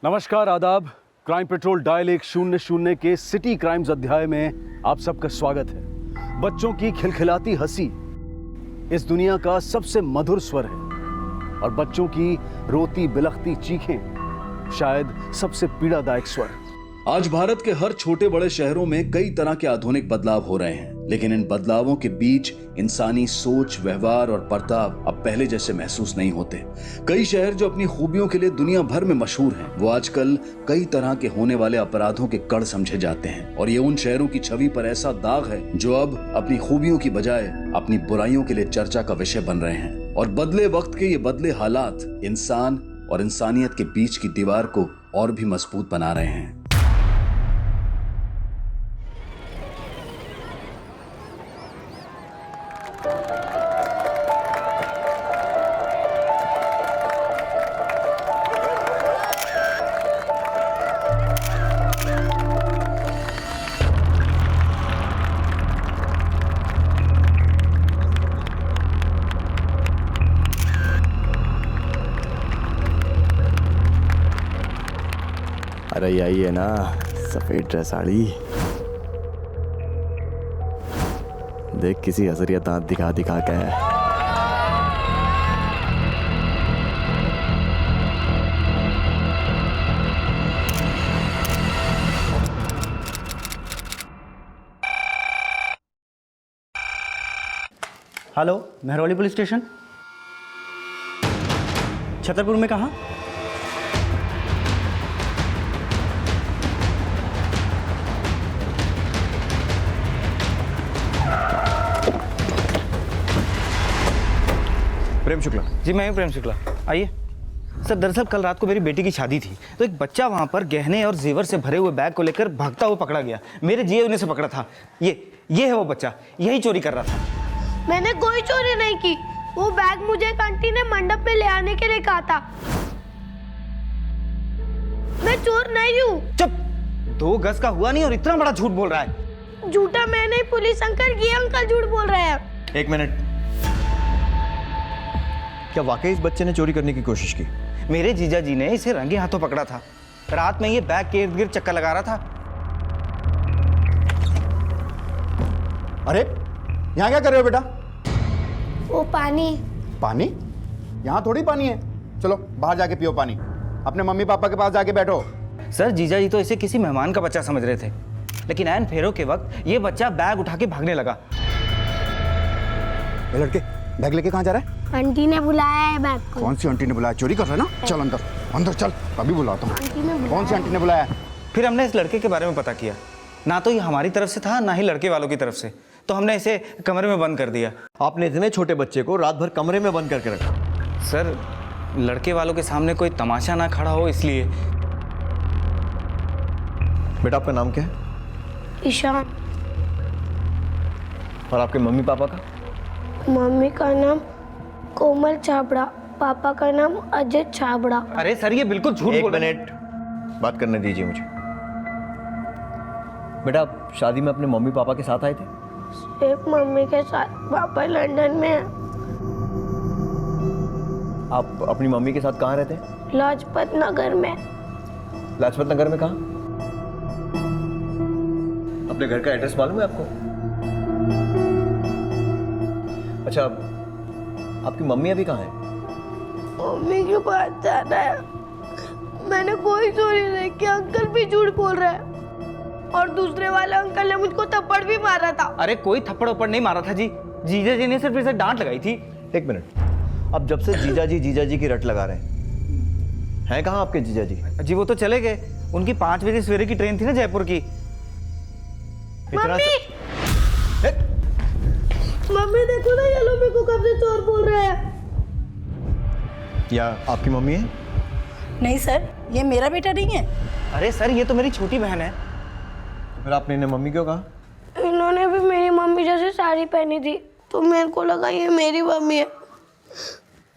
नमस्कार, आदाब। Crime petrol dial 100 के सिटी क्राइम्स अध्याय में आप सबका स्वागत है। बच्चों की खिलखिलाती हंसी इस दुनिया का सबसे मधुर स्वर है और बच्चों की रोती बिलखती चीखें शायद सबसे पीड़ादायक स्वर। आज भारत के हर छोटे बड़े शहरों में कई तरह के आधुनिक बदलाव हो रहे हैं, लेकिन इन बदलावों के बीच इंसानी सोच, व्यवहार और बर्ताव अब पहले जैसे महसूस नहीं होते। कई शहर जो अपनी खूबियों के लिए दुनिया भर में मशहूर हैं, वो आजकल कई तरह के होने वाले अपराधों के गढ़ समझे जाते हैं और ये उन शहरों की छवि पर ऐसा दाग है जो अब अपनी खूबियों की बजाय अपनी बुराइयों के लिए चर्चा का विषय बन रहे हैं। और बदले वक्त के ये बदले हालात इंसान और इंसानियत के बीच की दीवार को और भी मजबूत बना रहे हैं। अरे यही है ना सफेद ड्रेस साड़ी। देख किसी हजरिया दांत दिखा दिखा के। Hello, Mehrauli police station. Chhatarpur में कहाँ? प्रेम शुक्ला जी, मैं हूँ प्रेम शुक्ला। आइए सर। दरअसल कल रात को मेरी बेटी की शादी थी, तो एक बच्चा वहाँ पर गहने और जेवर से भरे हुए बैग को लेकर भागता हुआ पकड़ा गया। मेरे जिए उन्हें से पकड़ा था। ये है वो बच्चा, यही चोरी कर रहा था। मैंने कोई चोरी नहीं की। वो बैग मुझे एक आंटी ने मंडप में ले आने के लिए कहा था। मैं चोर नहीं हूँ। चुप! 2 गज का हुआ नहीं और इतना बड़ा झूठ बोल रहा है। झूठा मैं नहीं, पुलिस अंकल, ये अंकल झूठ बोल रहे हैं। एक मिनट, क्या वाकई इस बच्चे ने चोरी करने की कोशिश की? मेरे जीजा जी ने इसे रंगे हाथों पकड़ा था। रात में ये बैग के इर्द गिर्द चक्कर लगा रहा था। अरे यहाँ क्या कर रहे हो बेटा? वो पानी। पानी? यहाँ थोड़ी पानी है। चलो बाहर जाके पियो पानी। अपने मम्मी पापा के पास जाके बैठो। सर, जीजा जी तो इसे किसी मेहमान का बच्चा समझ रहे थे, लेकिन ऐन फेरों के वक्त ये बच्चा बैग उठा के भागने लगा। ये लड़के बैग लेके कहाँ जा रहा है? आंटी ने बुलाया है बैग को। कौन सी आंटी ने बुलाया? चोरी कर रहा है ना? चल अंदर, अंदर चल, अभी बुलाता हूँ। आंटी ने बुलाया। कौन सी आंटी ने बुलाया? फिर हमने इस लड़के के बारे में पता किया। ना तो ये हमारी तरफ से था, ना ही लड़के वालों की तरफ से। तो हमने इसे कमरे में बंद कर दिया। आपने इतने छोटे बच्चे को रात भर कमरे में बंद करके रखा? सर, लड़के वालों के सामने कोई तमाशा ना खड़ा हो, इसलिए। बेटा आपका नाम क्या है? ईशान। और आपके मम्मी पापा का? मम्मी का नाम कोमल छाबड़ा, पापा का नाम अजय छाबड़ा। अरे सर, ये बिल्कुल झूठ एक बोल रहे हैं। मिनट बात करने दीजिए मुझे। बेटा आप शादी में अपने मम्मी पापा के साथ आए थे? सिर्फ मम्मी के साथ। पापा लंदन में हैं। आप अपनी मम्मी के साथ कहाँ रहते हैं? लाजपत नगर में। लाजपत नगर में कहाँ? अपने घर का एड्रेस मालूम है आपको? अच्छा, आपकी मम्मी अभी कहाँ है? मम्मी के पास जाना है। मैंने कोई चोरी नहीं की। अंकल भी झूठ बोल रहा है और दूसरे वाले अंकल ने मुझको थप्पड़ भी मारा था। अरे कोई थप्पड़ वप्पड़ नहीं मारा था जी। जीजा जी ने सिर्फ इसे डांट लगाई थी। एक मिनट, अब जब से जीजा जी की रट लगा रहे हैं कहाँ आपके जीजा जी? जी वो तो चले गए। उनकी 5 बजे सवेरे की ट्रेन थी ना जयपुर की। मम्मी! मम्मी देखो ना, ये लोग मेरे को कब से चोर बोल रहे हैं। या आपकी मम्मी है? नहीं सर, ये मेरा बेटा नहीं है। अरे सर, ये तो मेरी छोटी बहन है। फिर आपने इन्हें मम्मी क्यों कहा? इन्होंने भी मेरी मम्मी जैसी साड़ी पहनी थी, तो मेरे को लगा ये मेरी मम्मी है।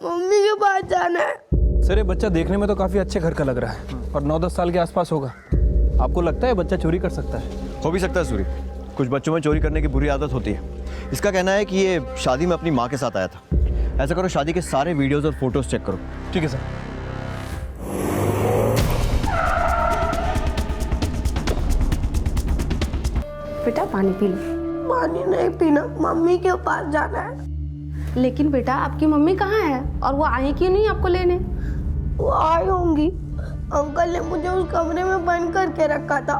मम्मी के पास जाना है। सर, ये बच्चा देखने में तो काफ़ी अच्छे घर का लग रहा है और 9-10 साल के आसपास होगा। आपको लगता है बच्चा चोरी कर सकता है? हो भी सकता है सूरी, कुछ बच्चों में चोरी करने की बुरी आदत होती है। इसका कहना है कि ये शादी में अपनी माँ के साथ आया था। ऐसा करो, शादी के सारे वीडियोस और फोटोज चेक करो। ठीक है सर। बेटा पानी पी लो। पानी नहीं पीना, मम्मी के पास जाना है। लेकिन बेटा आपकी मम्मी कहाँ है और वो आई क्यों नहीं आपको लेने? वो आई होंगी, अंकल ने मुझे उस कमरे में बंद करके रखा था।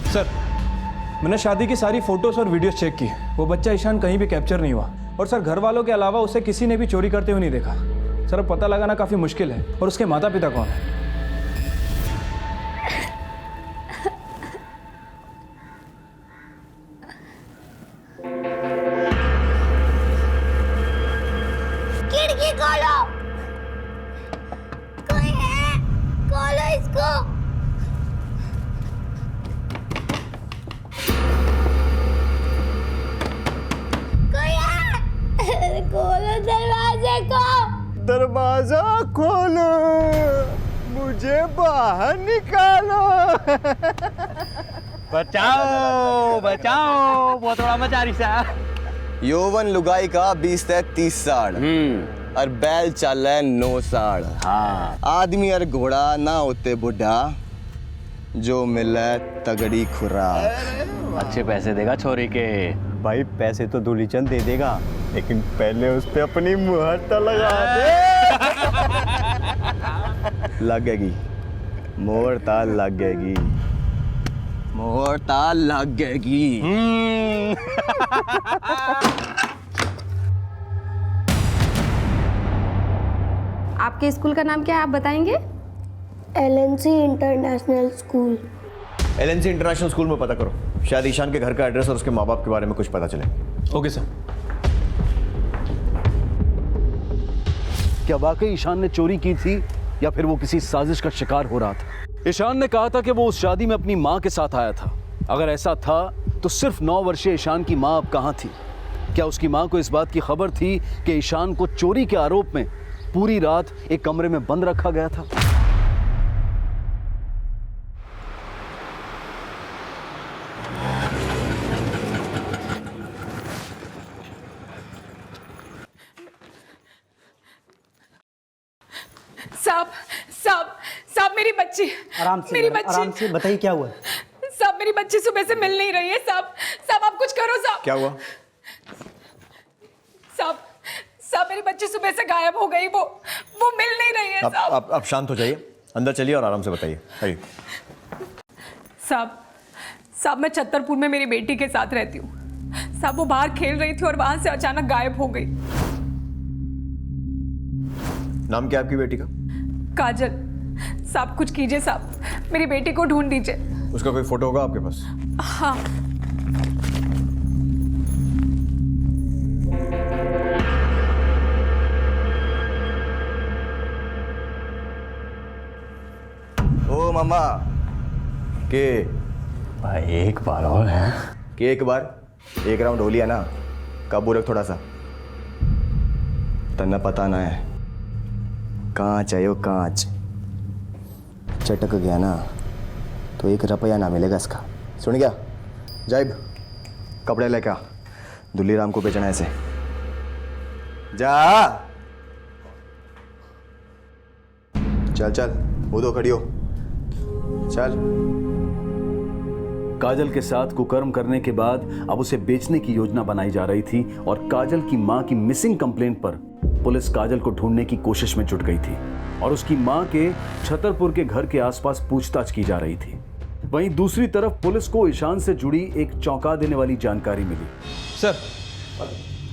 सर, मैंने शादी की सारी फोटोज और वीडियोस चेक की। वो बच्चा ईशान कहीं भी कैप्चर नहीं हुआ। और सर, घर वालों के अलावा उसे किसी ने भी चोरी करते हुए नहीं देखा। सर, अब पता लगाना काफ़ी मुश्किल है। और उसके माता पिता कौन है? खिड़की खोलो, कोई है, खोलो इसको। कोई है, खोलो दरवाजे को। दरवाजा खोलो, मुझे बाहर निकालो। बचाओ बचाओ, बहुत बड़ा मचा रही सा। यौवन लुगाई का 20 से 30 साल और बैल चल है 9 साल। हाँ, आदमी और घोड़ा ना होते बुढ़ा, जो मिले तगड़ी खुराक। अच्छे पैसे देगा छोरी के। भाई पैसे तो दूलीचंद दे देगा, लेकिन पहले उस पे अपनी मुहर तो लगा दे। लगेगी मोहर ता लगेगी, मोहर ता लगेगी। आपके स्कूल का नाम क्या है आप बताएंगे? LNC international school. LNC international school में पता करो, शायद ईशान के घर का एड्रेस और उसके माँ बाप के बारे में कुछ पता चले। Okay sir. क्या वाकई ईशान ने चोरी की थी या फिर वो किसी साजिश का शिकार हो रहा था? ईशान ने कहा था कि वो उस शादी में अपनी माँ के साथ आया था। अगर ऐसा था तो सिर्फ 9 वर्षीय ईशान की माँ अब कहाँ थी? क्या उसकी माँ को इस बात की खबर थी कि ईशान को चोरी के आरोप में पूरी रात एक कमरे में बंद रखा गया था? साहब साहब साहब, मेरी बच्ची, मेरी बच्ची, आराम से बताइए क्या हुआ। साहब मेरी बच्ची सुबह से मिल नहीं रही है। साहब साहब आप कुछ करो साहब। क्या हुआ? साहब साहब मेरी बच्ची सुबह से गायब हो गई, वो मिल नहीं रही है साहब। आप शांत हो जाइए, अंदर चलिए और आराम से बताइए। आइए। साहब साहब मैं छतरपुर में मेरी बेटी के साथ रहती हूँ। साहब वो बाहर खेल रही थी और वहां से अचानक गायब हो गई। नाम क्या है आपकी बेटी का? काजल। साहब कुछ कीजिए साहब, मेरी बेटी को ढूंढ दीजिए। उसका कोई फोटो होगा आपके पास? हाँ। ओ मामा के भाई एक बार और है के एक बार एक राउंड हो लिया ना, काबू रख थोड़ा सा। तन्ना पता ना है, कांच है यो कांच, चटक गया ना तो 1 रुपया ना मिलेगा इसका। सुन गया? जाइब कपड़े लेके आ, दुल्ली राम को बेचना है इसे। जा चल चल, वो दो खड़ी हो, चल। काजल के साथ कुकर्म करने के बाद अब उसे बेचने की योजना बनाई जा रही थी और काजल की मां की मिसिंग कंप्लेंट पर पुलिस काजल को ढूंढने की कोशिश में जुट गई थी और उसकी मां के छतरपुर के घर के आसपास पूछताछ की जा रही थी। वहीं दूसरी तरफ पुलिस को ईशान से जुड़ी एक चौंका देने वाली जानकारी मिली। सर,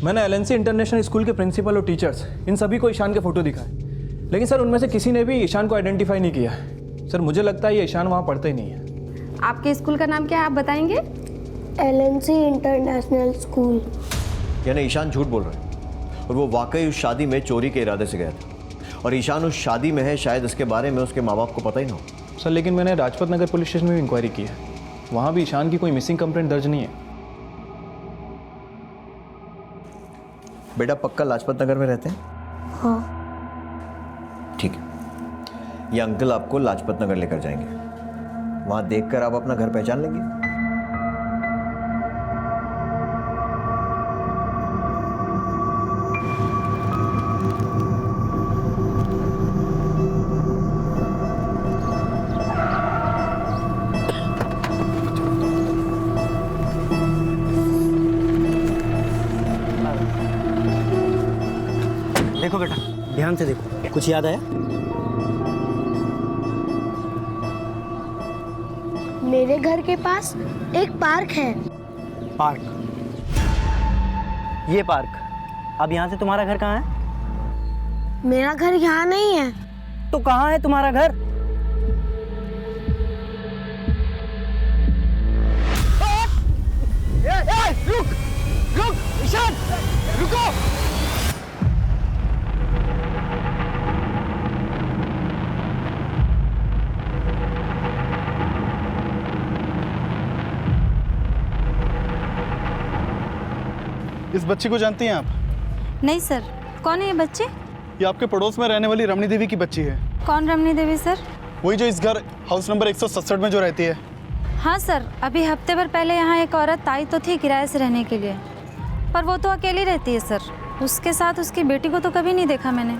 मैंने LNC इंटरनेशनल स्कूल के प्रिंसिपल और टीचर्स इन सभी को ईशान के फोटो दिखाए, लेकिन सर उनमें से किसी ने भी ईशान को आइडेंटिफाई नहीं किया है। सर मुझे लगता है ये ईशान वहाँ पढ़ता ही नहीं है। आपके स्कूल का नाम क्या है आप बताएंगे? LNC international school. यानी ईशान झूठ बोल रहा है और वो वाकई उस शादी में चोरी के इरादे से गया था और ईशान उस शादी में है, शायद इसके बारे में उसके माँ बाप को पता ही ना हो। सर लेकिन मैंने राजपत नगर पुलिस स्टेशन में भी इंक्वायरी की है, वहाँ भी ईशान की कोई मिसिंग कंप्लेंट दर्ज नहीं है। बेटा पक्का लाजपत नगर में रहते हैं? हाँ। ठीक है, ये अंकल आपको लाजपत नगर लेकर जाएंगे, वहाँ देखकर आप अपना घर पहचान लेंगे। देखो बेटा, ध्यान से देखो, कुछ याद आया? मेरे घर के पास एक पार्क है। पार्क? ये पार्क। अब यहाँ से तुम्हारा घर कहाँ है? मेरा घर यहाँ नहीं है। तो कहाँ है तुम्हारा घर? रुक रुक ईशान, रुको। इस बच्ची को जानती हैं आप? नहीं सर, कौन है ये बच्चे? ये आपके पड़ोस में रहने वाली रमणी देवी की बच्ची है। कौन रमणी देवी सर? वही जो इस घर हाउस नंबर 167 में जो रहती है। हाँ सर, अभी हफ्ते भर पहले यहाँ एक औरत आई तो थी किराए से रहने के लिए, पर वो तो अकेली रहती है सर। उसके साथ उसकी बेटी को तो कभी नहीं देखा मैंने।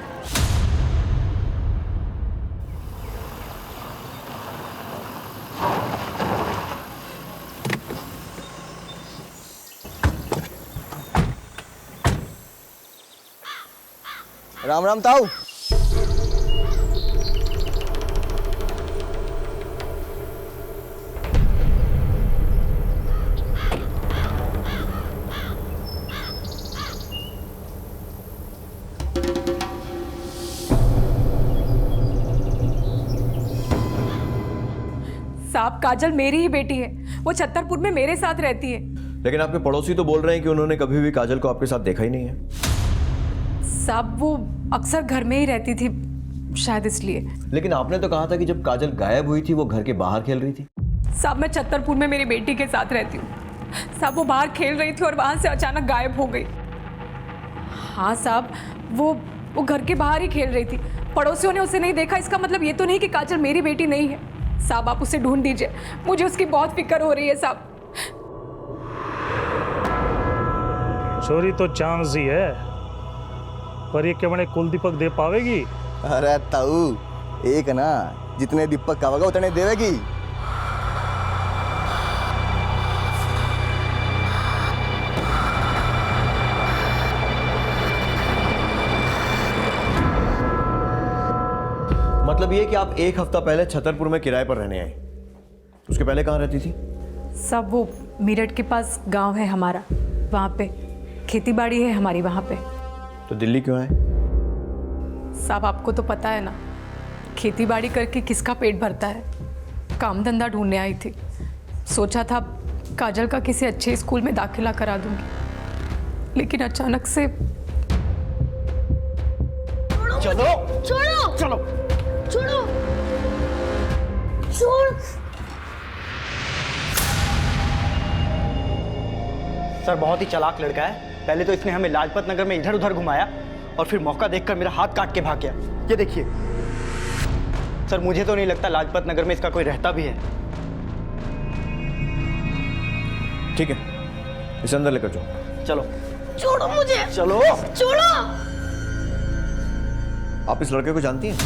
राम राम ताऊ। साहब, काजल मेरी ही बेटी है। वो छतरपुर में मेरे साथ रहती है। लेकिन आपके पड़ोसी तो बोल रहे हैं कि उन्होंने कभी भी काजल को आपके साथ देखा ही नहीं है। साहब, वो अक्सर घर में ही रहती थी, शायद इसलिए। लेकिन आपने तो कहा था कि जब काजल गायब हुई थी वो घर के बाहर खेल रही थी। साहब, मैं छतरपुर में मेरी बेटी के साथ रहती हूँ। साहब, वो बाहर खेल रही थी और वहां से अचानक गायब हो गई। हाँ साहब, वो घर के बाहर ही खेल रही थी। पड़ोसियों ने उसे नहीं देखा, इसका मतलब ये तो नहीं कि काजल मेरी बेटी नहीं है। साहब, आप उसे ढूंढ दीजिए, मुझे उसकी बहुत फिक्र हो रही है साहब। चोरी तो चांस ही है, पर ये क्या बड़े कुल दीपक दे पावेगी? अरे ताऊ, एक ना जितने दीपक खावेगा उतने देवेगी। मतलब ये कि आप एक हफ्ता पहले छतरपुर में किराए पर रहने आए। उसके पहले कहाँ रहती थी? साहब, वो मेरठ के पास गांव है हमारा, वहाँ पे खेती बाड़ी है हमारी वहाँ पे। तो दिल्ली क्यों आए? साहब, आपको तो पता है ना, खेती बाड़ी करके किसका पेट भरता है। काम धंधा ढूंढने आई थी। सोचा था काजल का किसी अच्छे स्कूल में दाखिला करा दूंगी, लेकिन अचानक से। चलो छोड़ो, चलो छोड़ो, छोड़। सर, बहुत ही चालाक लड़का है। पहले तो इसने हमें लाजपत नगर में इधर उधर घुमाया और फिर मौका देखकर मेरा हाथ काट के भाग गया। ये देखिए सर, मुझे तो नहीं लगता लाजपत नगर में इसका कोई रहता भी है। ठीक है, इसे अंदर लेकर जाओ। चलो। छोड़ो मुझे, चलो। छोड़ो। आप इस लड़के को जानती हैं?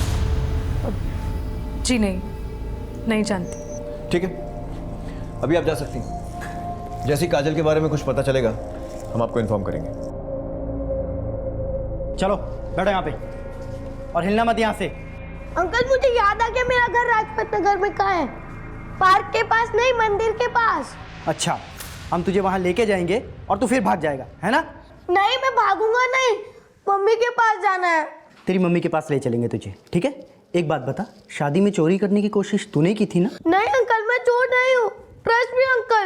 जी नहीं जानती। ठीक है, अभी आप जा सकती हैं। जैसे ही काजल के बारे में कुछ पता चलेगा हम आपको इन्फॉर्म करेंगे। चलो बैठो यहाँ पे और हिलना मत यहाँ से। अंकल, मुझे याद आ गया, मेरा घर राजपत नगर में कहाँ है? पार्क के पास नहीं, मंदिर के पास। अच्छा, हम तुझे वहाँ लेके जाएंगे और तू फिर भाग जाएगा, है ना? नहीं, मैं भागूंगा नहीं, मम्मी के पास जाना है। तेरी मम्मी के पास ले चलेंगे तुझे, ठीक है? एक बात बता, शादी में चोरी करने की कोशिश तूने की थी ना? नहीं अंकल, मैं चोर नहीं हूँ। ट्रस्ट मी अंकल,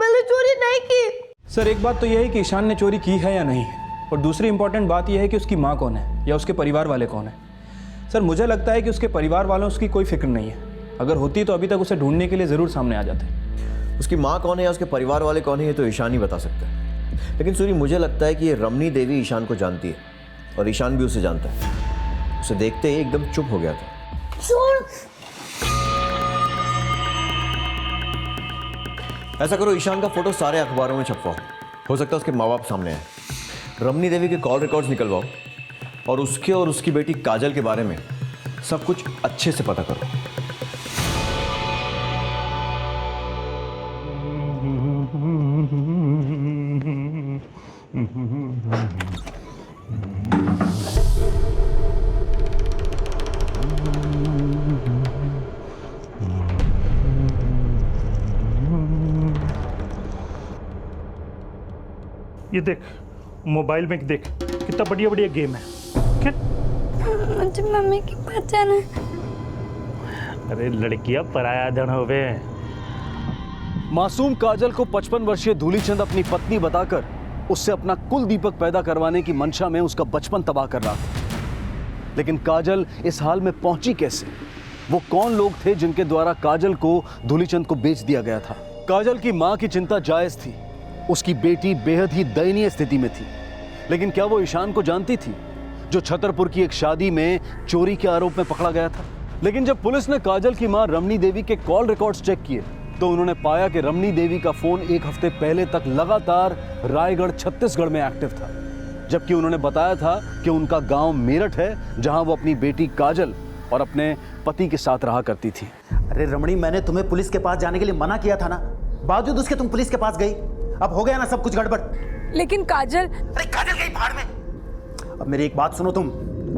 मैंने चोरी नहीं की। सर, एक बात तो यह है कि ईशान ने चोरी की है या नहीं, और दूसरी इंपॉर्टेंट बात यह है कि उसकी माँ कौन है या उसके परिवार वाले कौन है। सर, मुझे लगता है कि उसके परिवार वालों उसकी कोई फिक्र नहीं है। अगर होती तो अभी तक उसे ढूंढने के लिए ज़रूर सामने आ जाते। उसकी माँ कौन है या उसके परिवार वाले कौन है ये तो ईशान ही बता सकता है। लेकिन सूरी, मुझे लगता है कि ये रमणी देवी ईशान को जानती है और ईशान भी उसे जानता है। उसे देखते ही एकदम चुप हो गया था। ऐसा करो, ईशान का फोटो सारे अखबारों में छपवाओ। हो सकता है उसके माँ बाप सामने आए। रमणी देवी के कॉल रिकॉर्ड्स निकलवाओ और उसके और उसकी बेटी काजल के बारे में सब कुछ अच्छे से पता करो। ये देख, मोबाइल में देख कितना बढ़िया बढ़िया गेम है। क्या? मुझे मम्मी के पास जाना है। अरे लड़कियां पराया धन होवे। मासूम काजल को 55 वर्षीय धूलीचंद अपनी पत्नी बताकर उससे अपना कुल दीपक पैदा करवाने की मंशा में उसका बचपन तबाह कर रहा था। लेकिन काजल इस हाल में पहुंची कैसे? वो कौन लोग थे जिनके द्वारा काजल को धूलीचंद को बेच दिया गया था? काजल की मां की चिंता जायज थी। उसकी बेटी बेहद ही दयनीय स्थिति में थी। लेकिन क्या वो ईशान को जानती थी, जो छतरपुर की एक शादी में चोरी के आरोप में पकड़ा गया था? लेकिन जब पुलिस ने काजल की मां रमनी देवी के कॉल रिकॉर्ड्स चेक किए तो उन्होंने पाया कि रमनी देवी का फोन एक हफ्ते पहले तक लगातार रायगढ़ छत्तीसगढ़ में एक्टिव था, जबकि उन्होंने बताया था कि उनका गांव मेरठ है, जहां वो अपनी बेटी काजल और अपने पति के साथ रहा करती थी। अरे रमणी, मैंने तुम्हें पुलिस के पास जाने के लिए मना किया था ना, बावजूद उसके तुम पुलिस के पास गई। अब हो गया ना सब कुछ गड़बड़। लेकिन काजल, अरे काजल गई भाड़ में। अब मेरी एक बात सुनो, तुम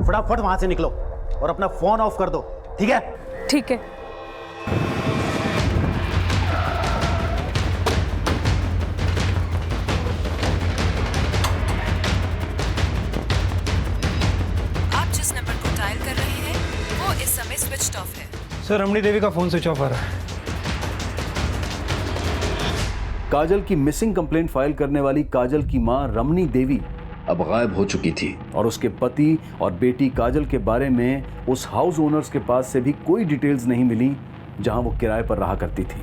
फटाफट वहां से निकलो और अपना फोन ऑफ कर दो, ठीक है? ठीक है। आप जिस नंबर को डायल कर रहे हैं वो इस समय स्विच्ड ऑफ है। सर, रमणी देवी का फोन स्विच ऑफ आ रहा है। काजल की मिसिंग कंप्लेंट फाइल करने वाली काजल की मां रमनी देवी अब गायब हो चुकी थी और उसके पति और बेटी काजल के बारे में उस हाउस ओनर्स के पास से भी कोई डिटेल्स नहीं मिली जहां वो किराए पर रहा करती थी।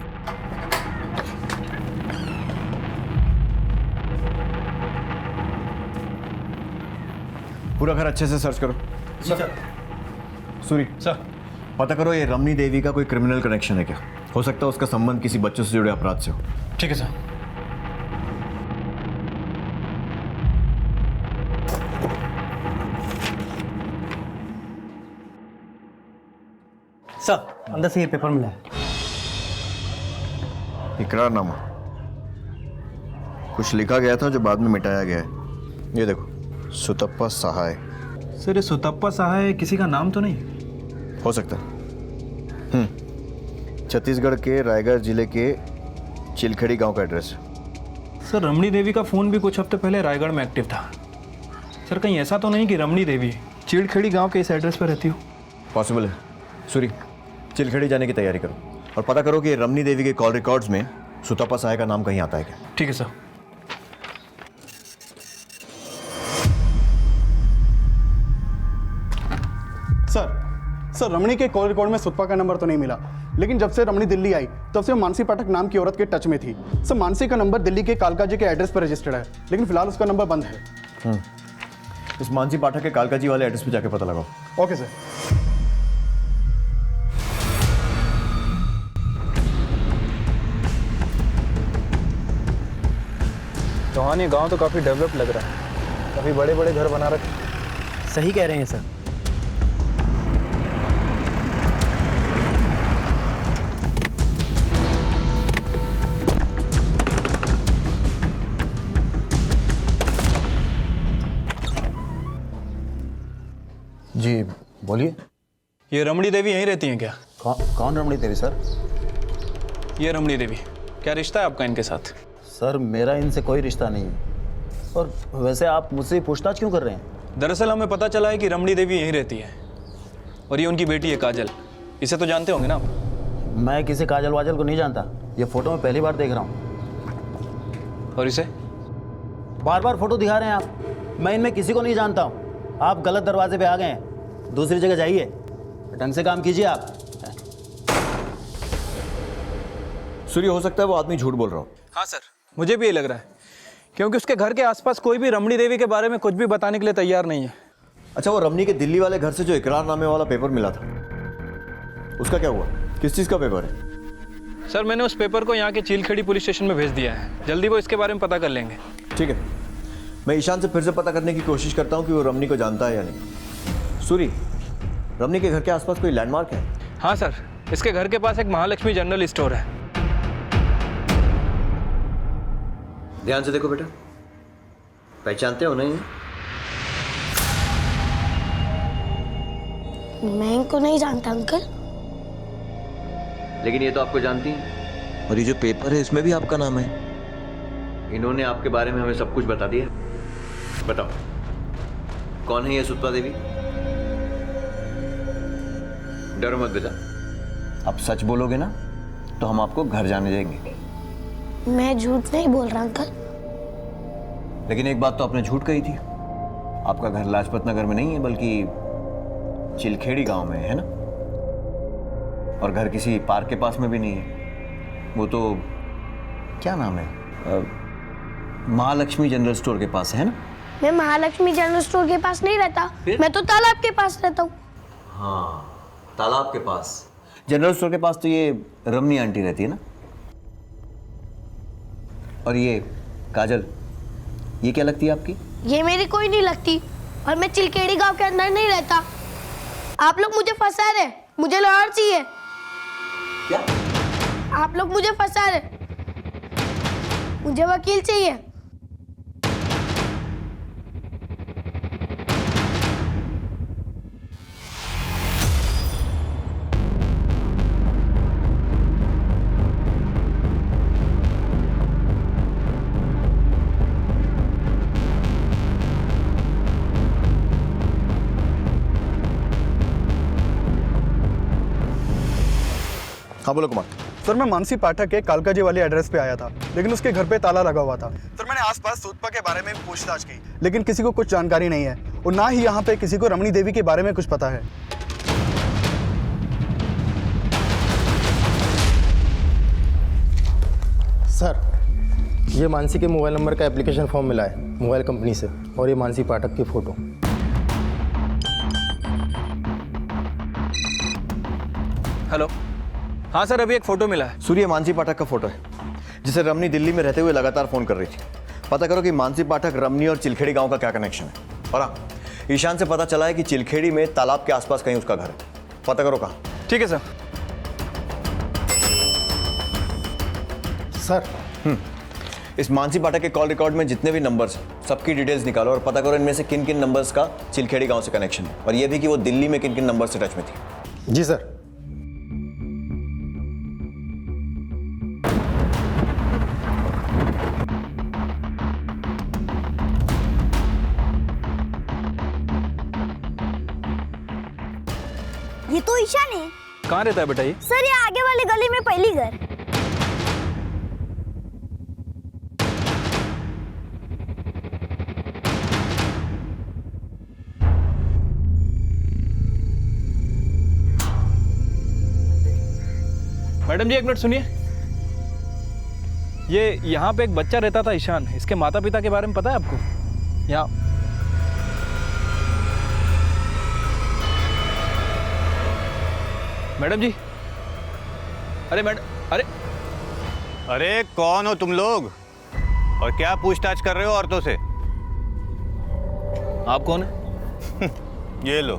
पूरा घर अच्छे से सर्च करो। सर। सूरी सर, पता करो ये रमनी देवी का कोई क्रिमिनल कनेक्शन है क्या? हो सकता है उसका संबंध किसी बच्चों से जुड़े अपराध से हो। ठीक है सर। सर, अंदर से ये पेपर मिला है। इकरारनामा कुछ लिखा गया था जो बाद में मिटाया गया है। ये देखो, सुतप्पा सहाय। सर, ये सुतप्पा सहाय किसी का नाम तो नहीं? हो सकता है। छत्तीसगढ़ के रायगढ़ जिले के चिलखड़ी गांव का एड्रेस है। सर, रमणी देवी का फ़ोन भी कुछ हफ्ते पहले रायगढ़ में एक्टिव था। सर, कहीं ऐसा तो नहीं कि रमणी देवी चिलखड़ी गांव के इस एड्रेस पर रहती हो? पॉसिबल है। सूरी, चिलखड़ी जाने की तैयारी करो और पता करो कि रमनी देवी के कॉल रिकॉर्ड्स में सुतप्पा सहाय का नाम कहीं आता है क्या। ठीक है सर। सर, रमणी के कॉल रिकॉर्ड में सुतपा का नंबर तो नहीं मिला, लेकिन जब से रमणी दिल्ली आई तब से मानसी पाठक नाम की औरत के टच में थी। सर, मानसी का नंबर दिल्ली के कालका जी के एड्रेस पर रजिस्टर्ड है, लेकिन फिलहाल उसका नंबर बंद है। इस मानसी पाठक के कालका जी वाले एड्रेस पे जाके पता लगाओ। Okay sir. चौहान, ये गांव तो काफ़ी डेवलप लग रहा है। काफ़ी बड़े बड़े घर बना रखे। सही कह रहे हैं सर। जी बोलिए। ये रमणी देवी यहीं रहती हैं क्या? कौन रमणी देवी सर? ये रमणी देवी, क्या रिश्ता है आपका इनके साथ? सर, मेरा इनसे कोई रिश्ता नहीं है। और वैसे आप मुझसे पूछताछ क्यों कर रहे हैं? दरअसल हमें पता चला है कि रमणी देवी यहीं रहती है और ये उनकी बेटी है काजल। इसे तो जानते होंगे ना आप? मैं किसी काजल वाजल को नहीं जानता। ये फोटो में पहली बार देख रहा हूँ। और इसे? बार बार फोटो दिखा रहे हैं आप। मैं इनमें किसी को नहीं जानता हूँ। आप गलत दरवाजे पे आ गए हैं, दूसरी जगह जाइए, ढंग से काम कीजिए आप। सूर्य, हो सकता है वो आदमी झूठ बोल रहा हो। हाँ सर, मुझे भी ये लग रहा है, क्योंकि उसके घर के आसपास कोई भी रमणी देवी के बारे में कुछ भी बताने के लिए तैयार नहीं है। अच्छा, वो रमनी के दिल्ली वाले घर से जो इकरारनामे वाला पेपर मिला था, उसका क्या हुआ? किस चीज़ का पेपर है? सर, मैंने उस पेपर को यहाँ के चीलखेड़ी पुलिस स्टेशन में भेज दिया है। जल्दी वो इसके बारे में पता कर लेंगे। ठीक है, मैं ईशान से फिर से पता करने की कोशिश करता हूँ कि वो रमनी को जानता है या नहीं। सूरी, रमनी के घर के आसपास कोई लैंडमार्क है? हाँ सर, इसके घर के पास एक महालक्ष्मी जनरल स्टोर है। ध्यान से देखो बेटा, पहचानते हो नहीं? मैं इनको नहीं जानता अंकल। लेकिन ये तो आपको जानती हैं। और ये जो पेपर है इसमें भी आपका नाम है। इन्होंने आपके बारे में हमें सब कुछ बता दिया। बताओ, कौन है ये सुतपा देवी? डरो मत बेटा, आप सच बोलोगे ना तो हम आपको घर जाने देंगे। मैं झूठ नहीं बोल रहा अंकल। लेकिन एक बात तो आपने झूठ कही थी, आपका घर लाजपत नगर में नहीं है बल्कि चिलखेड़ी गांव में है ना? और घर किसी पार्क के पास में भी नहीं है, वो तो क्या नाम है, महालक्ष्मी जनरल स्टोर के पास है ना? मैं महालक्ष्मी जनरल स्टोर के पास नहीं रहता, मैं तो तालाब के पास रहता हूँ। हाँ, तालाब के पास। जनरल स्टोर के पास तो ये रमनी आंटी रहती है ना? और ये काजल, ये क्या लगती है आपकी? ये मेरी कोई नहीं लगती, और मैं चिलकेड़ी गांव के अंदर नहीं रहता। आप लोग मुझे फंसा रहे, मुझे लॉयर चाहिए। क्या? आप लोग मुझे फंसा रहे, मुझे वकील चाहिए। हाँ बोलो कुमार। सर मैं मानसी पाठक के कालका जी वाले एड्रेस पे आया था, लेकिन उसके घर पे ताला लगा हुआ था। सर मैंने आसपास सुतपा के बारे में पूछताछ की, लेकिन किसी को कुछ जानकारी नहीं है, और ना ही यहाँ पे किसी को रमणी देवी के बारे में कुछ पता है। सर, ये मानसी के मोबाइल नंबर का एप्लीकेशन फॉर्म मिला है मोबाइल कंपनी से, और ये मानसी पाठक की फ़ोटो। हेलो, हाँ सर, अभी एक फ़ोटो मिला है। सूर्य मानसी पाठक का फोटो है, जिसे रमनी दिल्ली में रहते हुए लगातार फोन कर रही थी। पता करो कि मानसी पाठक, रमनी और चिलखेड़ी गांव का क्या कनेक्शन है। और हाँ, ईशान से पता चला है कि चिलखेड़ी में तालाब के आसपास कहीं उसका घर है। पता करो कहाँ। ठीक है सर। सर, इस मानसी पाठक के कॉल रिकॉर्ड में जितने भी नंबर्स हैं, सबकी डिटेल्स निकालो और पता करो इनमें से किन किन नंबर्स का चिलखेड़ी गांव से कनेक्शन है, और ये भी कि वो दिल्ली में किन किन नंबर से टच में थी। जी सर। ये तो ईशान है। कहाँ रहता है बेटा ये? सर ये आगे वाली गली में पहली घर। मैडम जी एक मिनट सुनिए। ये यहाँ पे एक बच्चा रहता था ईशान, इसके माता पिता के बारे में पता है आपको? यहाँ मैडम जी, अरे मैडम, अरे कौन हो तुम लोग और क्या पूछताछ कर रहे हो औरतों से? आप कौन है? ये लो,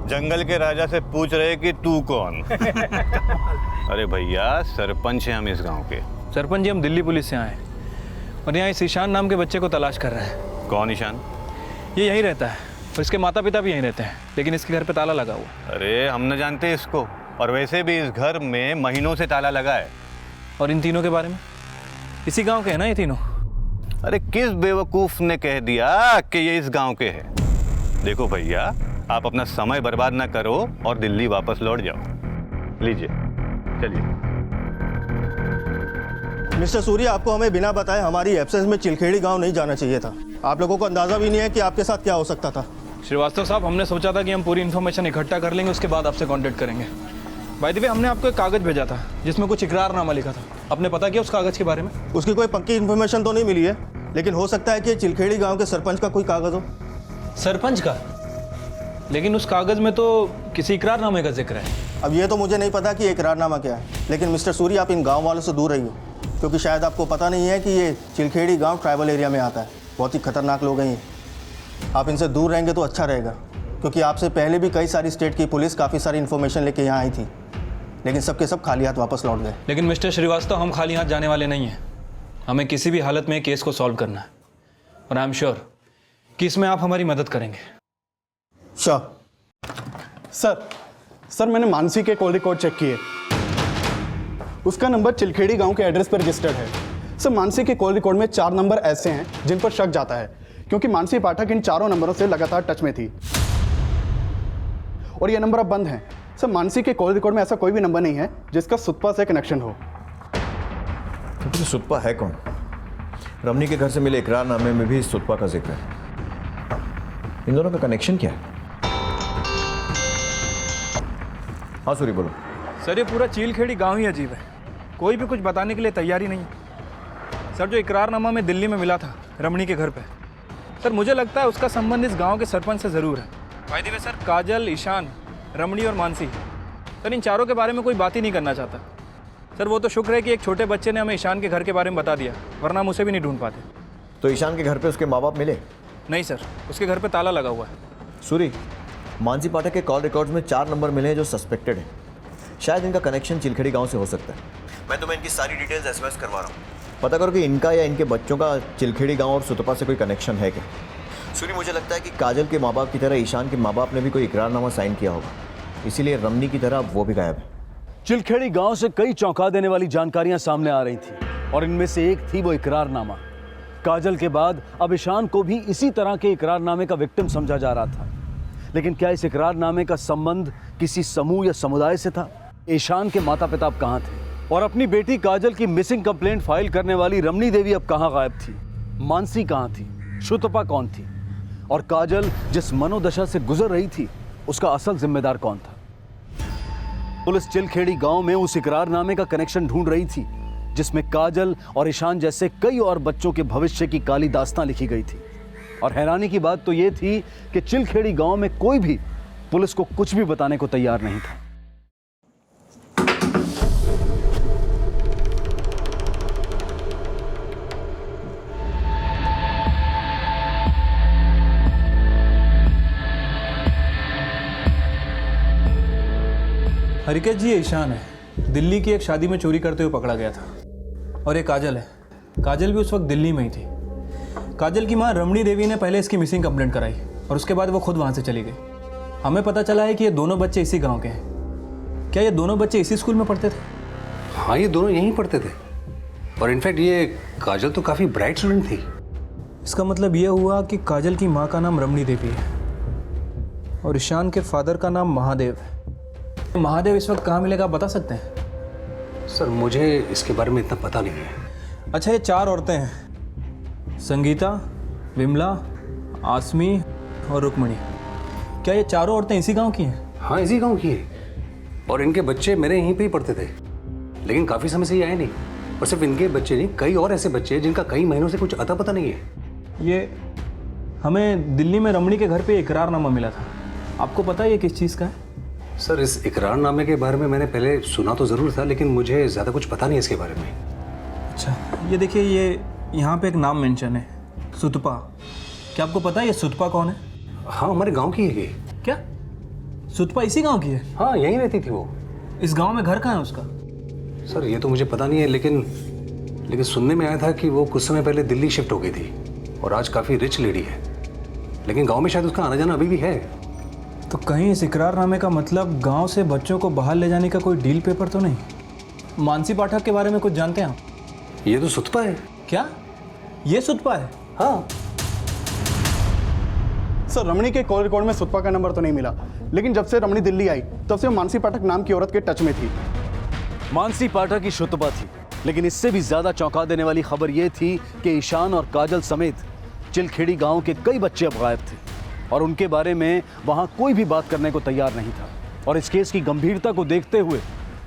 जंगल के राजा से पूछ रहे कि तू कौन? अरे भैया, सरपंच हैं हम इस गांव के। सरपंच जी, हम दिल्ली पुलिस से आए हैं और यहाँ इस ईशान नाम के बच्चे को तलाश कर रहे हैं। कौन ईशान? ये यहीं रहता है और इसके माता पिता भी यहीं रहते हैं, लेकिन इसके घर पे ताला लगा हुआ। अरे हम न जानते इसको, और वैसे भी इस घर में महीनों से ताला लगा है। और इन तीनों के बारे में? इसी गांव के हैं ना ये तीनों? अरे किस बेवकूफ ने कह दिया कि ये इस गांव के हैं? देखो भैया, आप अपना समय बर्बाद ना करो और दिल्ली वापस लौट जाओ। लीजिए, चलिए। मिस्टर सूर्य, आपको हमें बिना बताए हमारी एब्सेंस में चिलखेड़ी गांव नहीं जाना चाहिए था। आप लोगों को अंदाजा भी नहीं है कि आपके साथ क्या हो सकता था। श्रीवास्तव साहब, हमने सोचा था कि हम पूरी इन्फॉर्मेशन इकट्ठा कर लेंगे, उसके बाद आपसे कांटेक्ट करेंगे। बाय द वे, हमने आपको एक कागज़ भेजा था जिसमें कुछ इकरारनामा लिखा था। आपने पता किया उस कागज़ के बारे में? उसकी कोई पक्की इन्फॉर्मेशन तो नहीं मिली है, लेकिन हो सकता है कि चिलखेड़ी गांव के सरपंच का कोई कागज़ हो। सरपंच का? लेकिन उस कागज़ में तो किसी इकरारनामे का जिक्र है। अब ये तो मुझे नहीं पता कि इकरारनामा क्या है, लेकिन मिस्टर सूर्य, आप इन गाँव वालों से दूर रहिए, क्योंकि शायद आपको पता नहीं है कि ये चिलखेड़ी गाँव ट्राइबल एरिया में आता है। बहुत ही खतरनाक लोग हैं ये। आप इनसे दूर रहेंगे तो अच्छा रहेगा, क्योंकि आपसे पहले भी कई सारी स्टेट की पुलिस काफ़ी सारी इन्फॉर्मेशन लेके यहाँ आई थी, लेकिन सबके सब खाली हाथ वापस लौट गए। लेकिन मिस्टर श्रीवास्तव, हम खाली हाथ जाने वाले नहीं हैं। हमें किसी भी हालत में केस को सॉल्व करना है, और आई एम श्योर कि इसमें आप हमारी मदद करेंगे। श्योर। सर मैंने मानसी के कॉल रिकॉर्ड चेक किए। उसका नंबर चिलखेड़ी गांव के एड्रेस पर रजिस्टर्ड है। सर मानसी के कॉल रिकॉर्ड में 4 नंबर ऐसे हैं जिन पर शक जाता है, क्योंकि मानसी पाठक इन चारों नंबरों से लगातार टच में थी और ये नंबर अब बंद हैं। सर मानसी के कॉल रिकॉर्ड में ऐसा कोई भी नंबर नहीं है जिसका सुतपा से कनेक्शन हो। तो सुतपा है कौन? रमनी के घर से मिले इकरारनामे में भी सुतपा का जिक्र है। इन दोनों का कनेक्शन क्या है? हाँ सूरी बोलो। सर ये पूरा चीलखेड़ी गांव ही अजीब है, कोई भी कुछ बताने के लिए तैयारी नहीं है। सर जो इकरारनामा में दिल्ली में मिला था रमणी के घर पे, सर मुझे लगता है उसका संबंध इस गांव के सरपंच से ज़रूर है। भाई दिवे सर, काजल, ईशान, रमणी और मानसी, सर इन चारों के बारे में कोई बात ही नहीं करना चाहता। सर वो तो शुक्र है कि एक छोटे बच्चे ने हमें ईशान के घर के बारे में बता दिया, वरना हम उसे भी नहीं ढूंढ पाते। तो ईशान के घर पे उसके माँ बाप मिले? नहीं सर, उसके घर पे ताला लगा हुआ है। सूरी, मानसी पाठक के कॉल रिकॉर्ड्स में 4 नंबर मिले हैं जो सस्पेक्टेड हैं। शायद इनका कनेक्शन चिलखेड़ी गांव से हो सकता है। मैं तुम्हें इनकी सारी डिटेल्स एसएमएस करवा रहा हूँ। पता करो कि इनका या इनके बच्चों का चिलखेड़ी गांव और सुतपा से कोई कनेक्शन है क्या। सूरी, मुझे लगता है कि काजल के माँ बाप की तरह ईशान के माँ बाप ने भी कोई इकरारनामा साइन किया होगा, इसीलिए रमनी की तरह वो भी गायब है। चिलखेड़ी गांव से कई चौंका देने वाली जानकारियां सामने आ रही थी और इनमें से एक थी वो इकरारनामा। काजल के बाद अब ईशान को भी इसी तरह के इकरारनामे का विक्टिम समझा जा रहा था, लेकिन क्या इस इकरारनामे का संबंध किसी समूह या समुदाय से था? ईशान के माता पिता अब कहाँ थे? और अपनी बेटी काजल की मिसिंग कंप्लेंट फाइल करने वाली रमनी देवी अब कहाँ गायब थी? मानसी कहाँ थी? सुतपा कौन थी? और काजल जिस मनोदशा से गुजर रही थी उसका असल जिम्मेदार कौन था? पुलिस चिलखेड़ी गांव में उस इकरारनामे का कनेक्शन ढूंढ रही थी जिसमें काजल और ईशान जैसे कई और बच्चों के भविष्य की काली दास्तां लिखी गई थी। और हैरानी की बात तो यह थी कि चिलखेड़ी गांव में कोई भी पुलिस को कुछ भी बताने को तैयार नहीं था। हरिकेश जी, ये ईशान है, दिल्ली की एक शादी में चोरी करते हुए पकड़ा गया था। और ये काजल है, काजल भी उस वक्त दिल्ली में ही थी। काजल की मां रमणी देवी ने पहले इसकी मिसिंग कंप्लेंट कराई और उसके बाद वो खुद वहाँ से चली गई। हमें पता चला है कि ये दोनों बच्चे इसी गांव के हैं। क्या ये दोनों बच्चे इसी स्कूल में पढ़ते थे? हाँ, ये दोनों यहीं पढ़ते थे और इनफैक्ट ये काजल तो काफ़ी ब्राइट स्टूडेंट थी। इसका मतलब ये हुआ कि काजल की माँ का नाम रमणी देवी है और ईशान के फादर का नाम महादेव है। महादेव इस वक्त कहाँ मिलेगा, आप बता सकते हैं? सर मुझे इसके बारे में इतना पता नहीं है। अच्छा, ये 4 औरतें हैं, संगीता, विमला, आसमी और रुक्मणी। क्या ये चारों औरतें इसी गांव की हैं? हाँ, इसी गांव की हैं और इनके बच्चे मेरे यहीं पे ही पढ़ते थे, लेकिन काफ़ी समय से ये आए नहीं। और सिर्फ इनके बच्चे नहीं, कई और ऐसे बच्चे हैं जिनका कई महीनों से कुछ अता पता नहीं है। ये हमें दिल्ली में रमणी के घर पे इकरारनामा मिला था, आपको पता है ये किस चीज़ का है? सर इस इकरारनामे के बारे में मैंने पहले सुना तो ज़रूर था, लेकिन मुझे ज़्यादा कुछ पता नहीं है इसके बारे में। अच्छा, ये देखिए, ये यहाँ पे एक नाम मेंशन है, सुतपा। क्या आपको पता है ये सुतपा कौन है? हाँ, हमारे गांव की है ये। क्या सुतपा इसी गांव की है? हाँ, यहीं रहती थी वो। इस गांव में घर कहाँ है उसका? सर ये तो मुझे पता नहीं है, लेकिन सुनने में आया था कि वो कुछ समय पहले दिल्ली शिफ्ट हो गई थी और आज काफ़ी रिच लेडी है, लेकिन गाँव में शायद उसका आना जाना अभी भी है। तो कहीं इस इकरारनामे का मतलब गांव से बच्चों को बाहर ले जाने का कोई डील पेपर तो नहीं? मानसी पाठक के बारे में कुछ जानते हैं आप? ये तो सुतपा है। क्या ये सुतपा है? हाँ सर, रमणी के कॉल रिकॉर्ड में सुतपा का नंबर तो नहीं मिला, लेकिन जब से रमणी दिल्ली आई तब से मानसी पाठक नाम की औरत के टच में थी। मानसी पाठक ही सुतपा थी, लेकिन इससे भी ज्यादा चौंका देने वाली खबर यह थी कि ईशान और काजल समेत चिलखेड़ी गांव के कई बच्चे अब गायब थे और उनके बारे में वहां कोई भी बात करने को तैयार नहीं था। और इस केस की गंभीरता को देखते हुए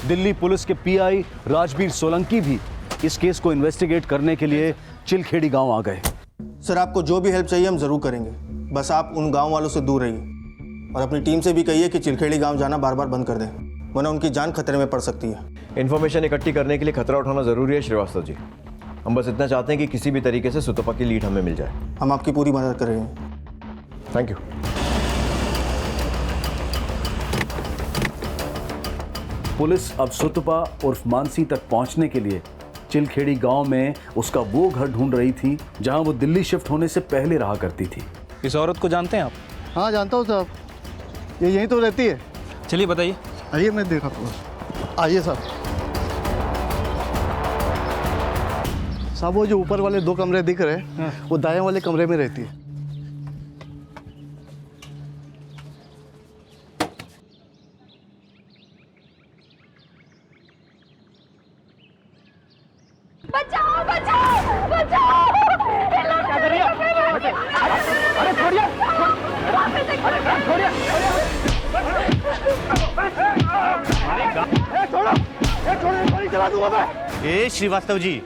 दिल्ली पुलिस के पीआई राजवीर सोलंकी भी इस केस को इन्वेस्टिगेट करने के लिए चिलखेड़ी गांव आ गए। सर, आपको जो भी हेल्प चाहिए हम ज़रूर करेंगे, बस आप उन गांव वालों से दूर रहिए और अपनी टीम से भी कहिए कि चिलखेड़ी गांव जाना बार बार बंद कर दें, वरना उनकी जान खतरे में पड़ सकती है। इन्फॉर्मेशन इकट्ठी करने के लिए खतरा उठाना ज़रूरी है श्रीवास्तव जी। हम बस इतना चाहते हैं कि किसी भी तरीके से सुतपा की लीड हमें मिल जाए। हम आपकी पूरी मदद कर रहे हैं। Thank you. पुलिस अब सुतपा उर्फ मानसी तक पहुंचने के लिए चिलखेड़ी गांव में उसका वो घर ढूंढ रही थी जहां वो दिल्ली शिफ्ट होने से पहले रहा करती थी। इस औरत को जानते हैं आप? हाँ जानता हूँ साहब, ये यहीं तो रहती है। चलिए बताइए। आइए मैं देखा आपको। आइए साहब। साहब वो जो ऊपर वाले 2 कमरे दिख रहे हैं वो दाएं वाले कमरे में रहती है। बचाओ बचाओ बचाओ! क्या कर रही है? अरे छोड़िए! ए श्रीवास्तव जी,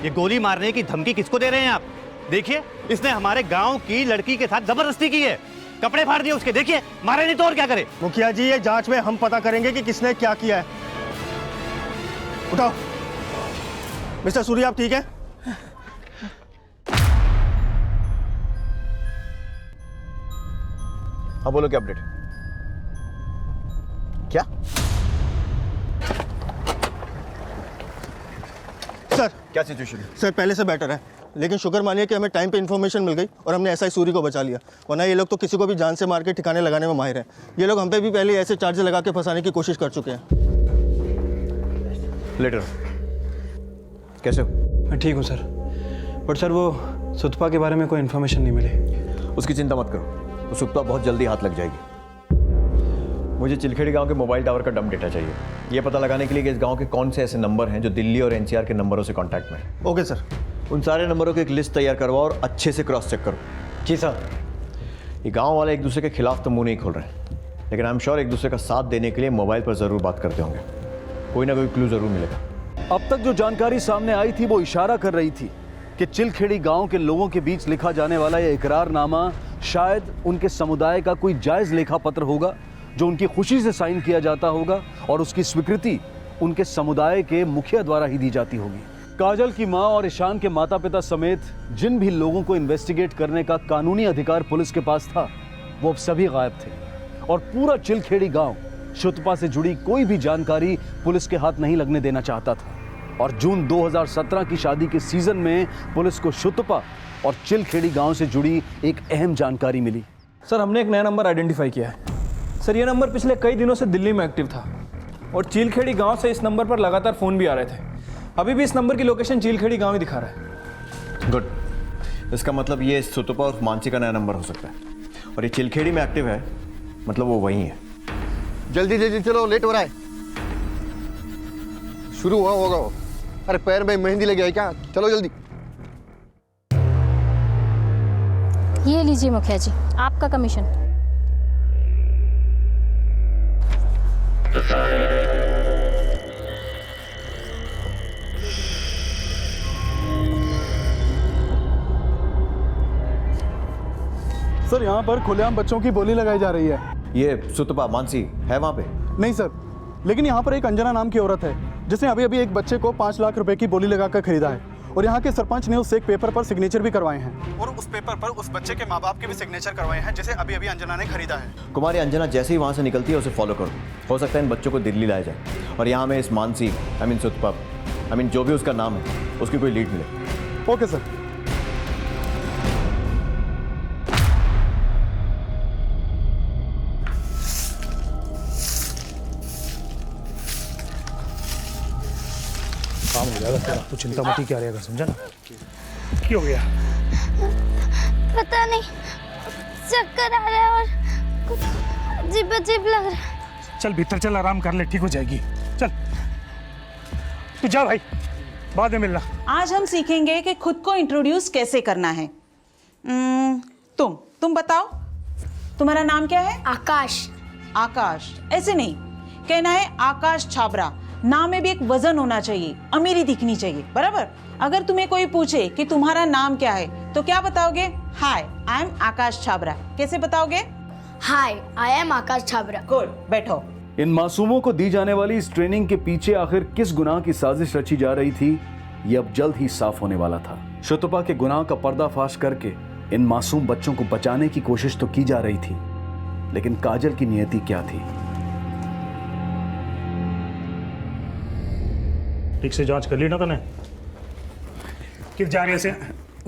ये गोली मारने की धमकी किसको दे रहे हैं आप? देखिए, इसने हमारे गांव की लड़की के साथ जबरदस्ती की है, कपड़े फाड़ दिए उसके। देखिए, मारे नहीं तो और क्या करे? मुखिया जी, ये जांच में हम पता करेंगे कि किसने क्या किया है। उठाओ। मिस्टर सूर्य, आप ठीक है? हाँ बोलो, क्या अपडेट? क्या? सर क्या सिचुएशन है? सर पहले से बेटर है, लेकिन शुक्र मानिए कि हमें टाइम पे इन्फॉर्मेशन मिल गई और हमने एसआई सूरी को बचा लिया, वरना ये लोग तो किसी को भी जान से मार के ठिकाने लगाने में माहिर हैं। ये लोग हम पे भी पहले ऐसे चार्जेस लगा के फंसाने की कोशिश कर चुके हैं। लेटर कैसे हो? मैं ठीक हूँ सर, बट सर वो सुतपा के बारे में कोई इन्फॉर्मेशन नहीं मिली। उसकी चिंता मत करो, तो सुतपा बहुत जल्दी हाथ लग जाएगी। मुझे चिलखेड़ी गांव के मोबाइल टावर का डंप डेटा चाहिए, ये पता लगाने के लिए कि इस गांव के कौन से ऐसे नंबर हैं जो दिल्ली और एनसीआर के नंबरों से कांटेक्ट में हैं। Okay sir. उन सारे नंबरों की एक लिस्ट तैयार करवाओ और अच्छे से क्रॉस चेक करो। जी सर। ये गांव वाले एक दूसरे के खिलाफ तो मुंह नहीं खोल रहे हैं, लेकिन आई एम श्योर एक दूसरे का साथ देने के लिए मोबाइल पर ज़रूर बात करते होंगे। कोई ना कोई क्लू ज़रूर मिलेगा। अब तक जो जानकारी सामने आई थी वो इशारा कर रही थी कि चिलखेड़ी गांव के लोगों के बीच लिखा जाने वाला यह इकरारनामा शायद उनके समुदाय का कोई जायज लेखा पत्र होगा जो उनकी खुशी से साइन किया जाता होगा और उसकी स्वीकृति उनके समुदाय के मुखिया द्वारा ही दी जाती होगी। काजल की मां और ईशान के माता पिता समेत जिन भी लोगों को इन्वेस्टिगेट करने का कानूनी अधिकार पुलिस के पास था वो अब सभी गायब थे और पूरा चिलखेड़ी गांव सुतपा से जुड़ी कोई भी जानकारी पुलिस के हाथ नहीं लगने देना चाहता था। और जून 2017 की शादी के सीजन में पुलिस को सुतपा और चिलखेड़ी गांव से जुड़ी एक अहम जानकारी मिली। सर हमने एक नया नंबर आइडेंटिफाई किया है। सर ये नंबर पिछले कई दिनों से दिल्ली में एक्टिव था और चिलखेड़ी गांव से इस नंबर पर लगातार फ़ोन भी आ रहे थे। अभी भी इस नंबर की लोकेशन चिलखेड़ी गांव ही दिखा रहा है। गुड, इसका मतलब ये सुतपा और मानसी का नया नंबर हो सकता है और ये चिलखेड़ी में एक्टिव है, मतलब वो वही है। जल्दी जल्दी चलो, लेट हो रहा है। शुरू हुआ होगा वो। अरे पैर में मेहंदी लगी है क्या? चलो जल्दी। ये लीजिए मुखिया जी, आपका कमीशन। सर यहाँ पर खुलेआम बच्चों की बोली लगाई जा रही है। ये सुतपा मानसी है वहाँ पे? नहीं सर, लेकिन यहाँ पर एक अंजना नाम की औरत है जिसने अभी अभी एक बच्चे को 5 लाख रुपए की बोली लगाकर खरीदा है और यहाँ के सरपंच ने उससे एक पेपर पर सिग्नेचर भी करवाए हैं और उस पेपर पर उस बच्चे के माँ बाप के भी सिग्नेचर करवाए हैं जिसे अभी अभी अंजना ने खरीदा है। कुमारी अंजना जैसे ही वहाँ से निकलती है उसे फॉलो करो, हो सकता है इन बच्चों को दिल्ली लाया जाए और यहाँ में इस मानसी सुतपा जो भी उसका नाम है उसकी कोई लीड मिले। Okay sir. काम हो जाएगा तेरा, तू चिंता मत ही क्या रहेगा, समझा ना? क्या हो गया? पता नहीं, चक्कर आ रहा है और कुछ अजीब अजीब लग रहा है। चल भीतर चल, आराम कर ले, ठीक हो जाएगी। चल तू जा भाई, बाद में मिलना। आज हम सीखेंगे कि खुद को इंट्रोड्यूस कैसे करना है। तुम बताओ, तुम्हारा नाम क्या है? आकाश। आकाश ऐसे नहीं कहना है, आकाश छाबरा। नाम में भी एक वजन होना चाहिए, अमीरी दिखनी चाहिए, बराबर? अगर तुम्हें कोई पूछे कि तुम्हारा नाम क्या है तो क्या बताओगे? Hi I am Akash Chhabra. कैसे बताओगे? Hi I am Akash Chhabra. Good, बैठो। इन मासूमों को दी जाने वाली इस ट्रेनिंग के पीछे आखिर किस गुनाह की साजिश रची जा रही थी, ये अब जल्द ही साफ होने वाला था। सुतपा के गुनाह का पर्दाफाश करके इन मासूम बच्चों को बचाने की कोशिश तो की जा रही थी, लेकिन काजल की नियति क्या थी? ठीक से जांच कर ली ना तूने? किस जा रहे से?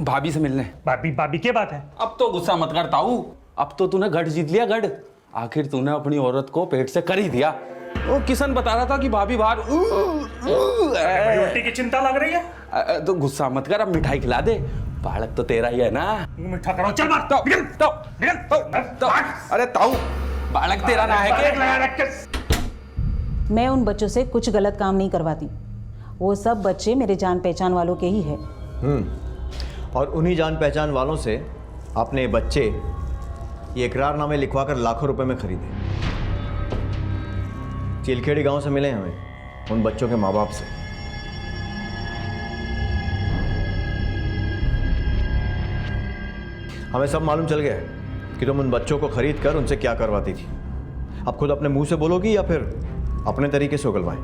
भाभी से मिलने। भाभी भाभी क्या बात है? अब तो गुस्सा मत कर ताऊ, अब तो तूने गढ़ जीत लिया, गढ़। आखिर तूने अपनी औरत को पेट से कर ही दिया। वो किशन बता रहा था कि भाभी बाहर उल्टी की चिंता लग रही है। तो गुस्सा मत कर, अब मिठाई खिला दे। बालक तो तेरा ही है ना। मिठा करो, चल मार। तो अरे ताऊ, बालक तेरा ना है क्या? मैं उन बच्चों से कुछ गलत काम नहीं करवाती। वो सब बच्चे मेरे जान पहचान वालों के ही है। और उन्हीं जान पहचान वालों से आपने ये बच्चे ये इकरारनामे लिखवा कर लाखों रुपए में खरीदे। चिलखेड़ी गांव से मिले हमें उन बच्चों के माँ बाप से। हमें सब मालूम चल गया है कि तुम उन बच्चों को खरीद कर उनसे क्या करवाती थी। अब खुद अपने मुंह से बोलोगी या फिर अपने तरीके से उगलवाएं?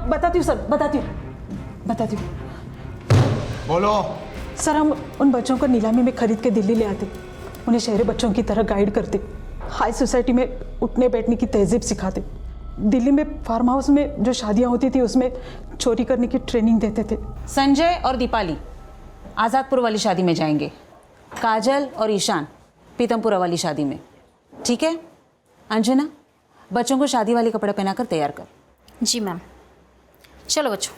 बताती हूँ सर, बताती हूँ। बोलो। सर, हम उन बच्चों को नीलामी में खरीद के दिल्ली ले आते, उन्हें शहरी बच्चों की तरह गाइड करते, हाई सोसाइटी में उठने बैठने की तहजीब सिखाते, दिल्ली में फार्म हाउस में जो शादियाँ होती थी उसमें चोरी करने की ट्रेनिंग देते थे। संजय और दीपाली आज़ादपुर वाली शादी में जाएंगे, काजल और ईशान पीतमपुरा वाली शादी में, ठीक है? अंजना, बच्चों को शादी वाले कपड़े पहनाकर तैयार कर। जी मैम। चलो बच्चों।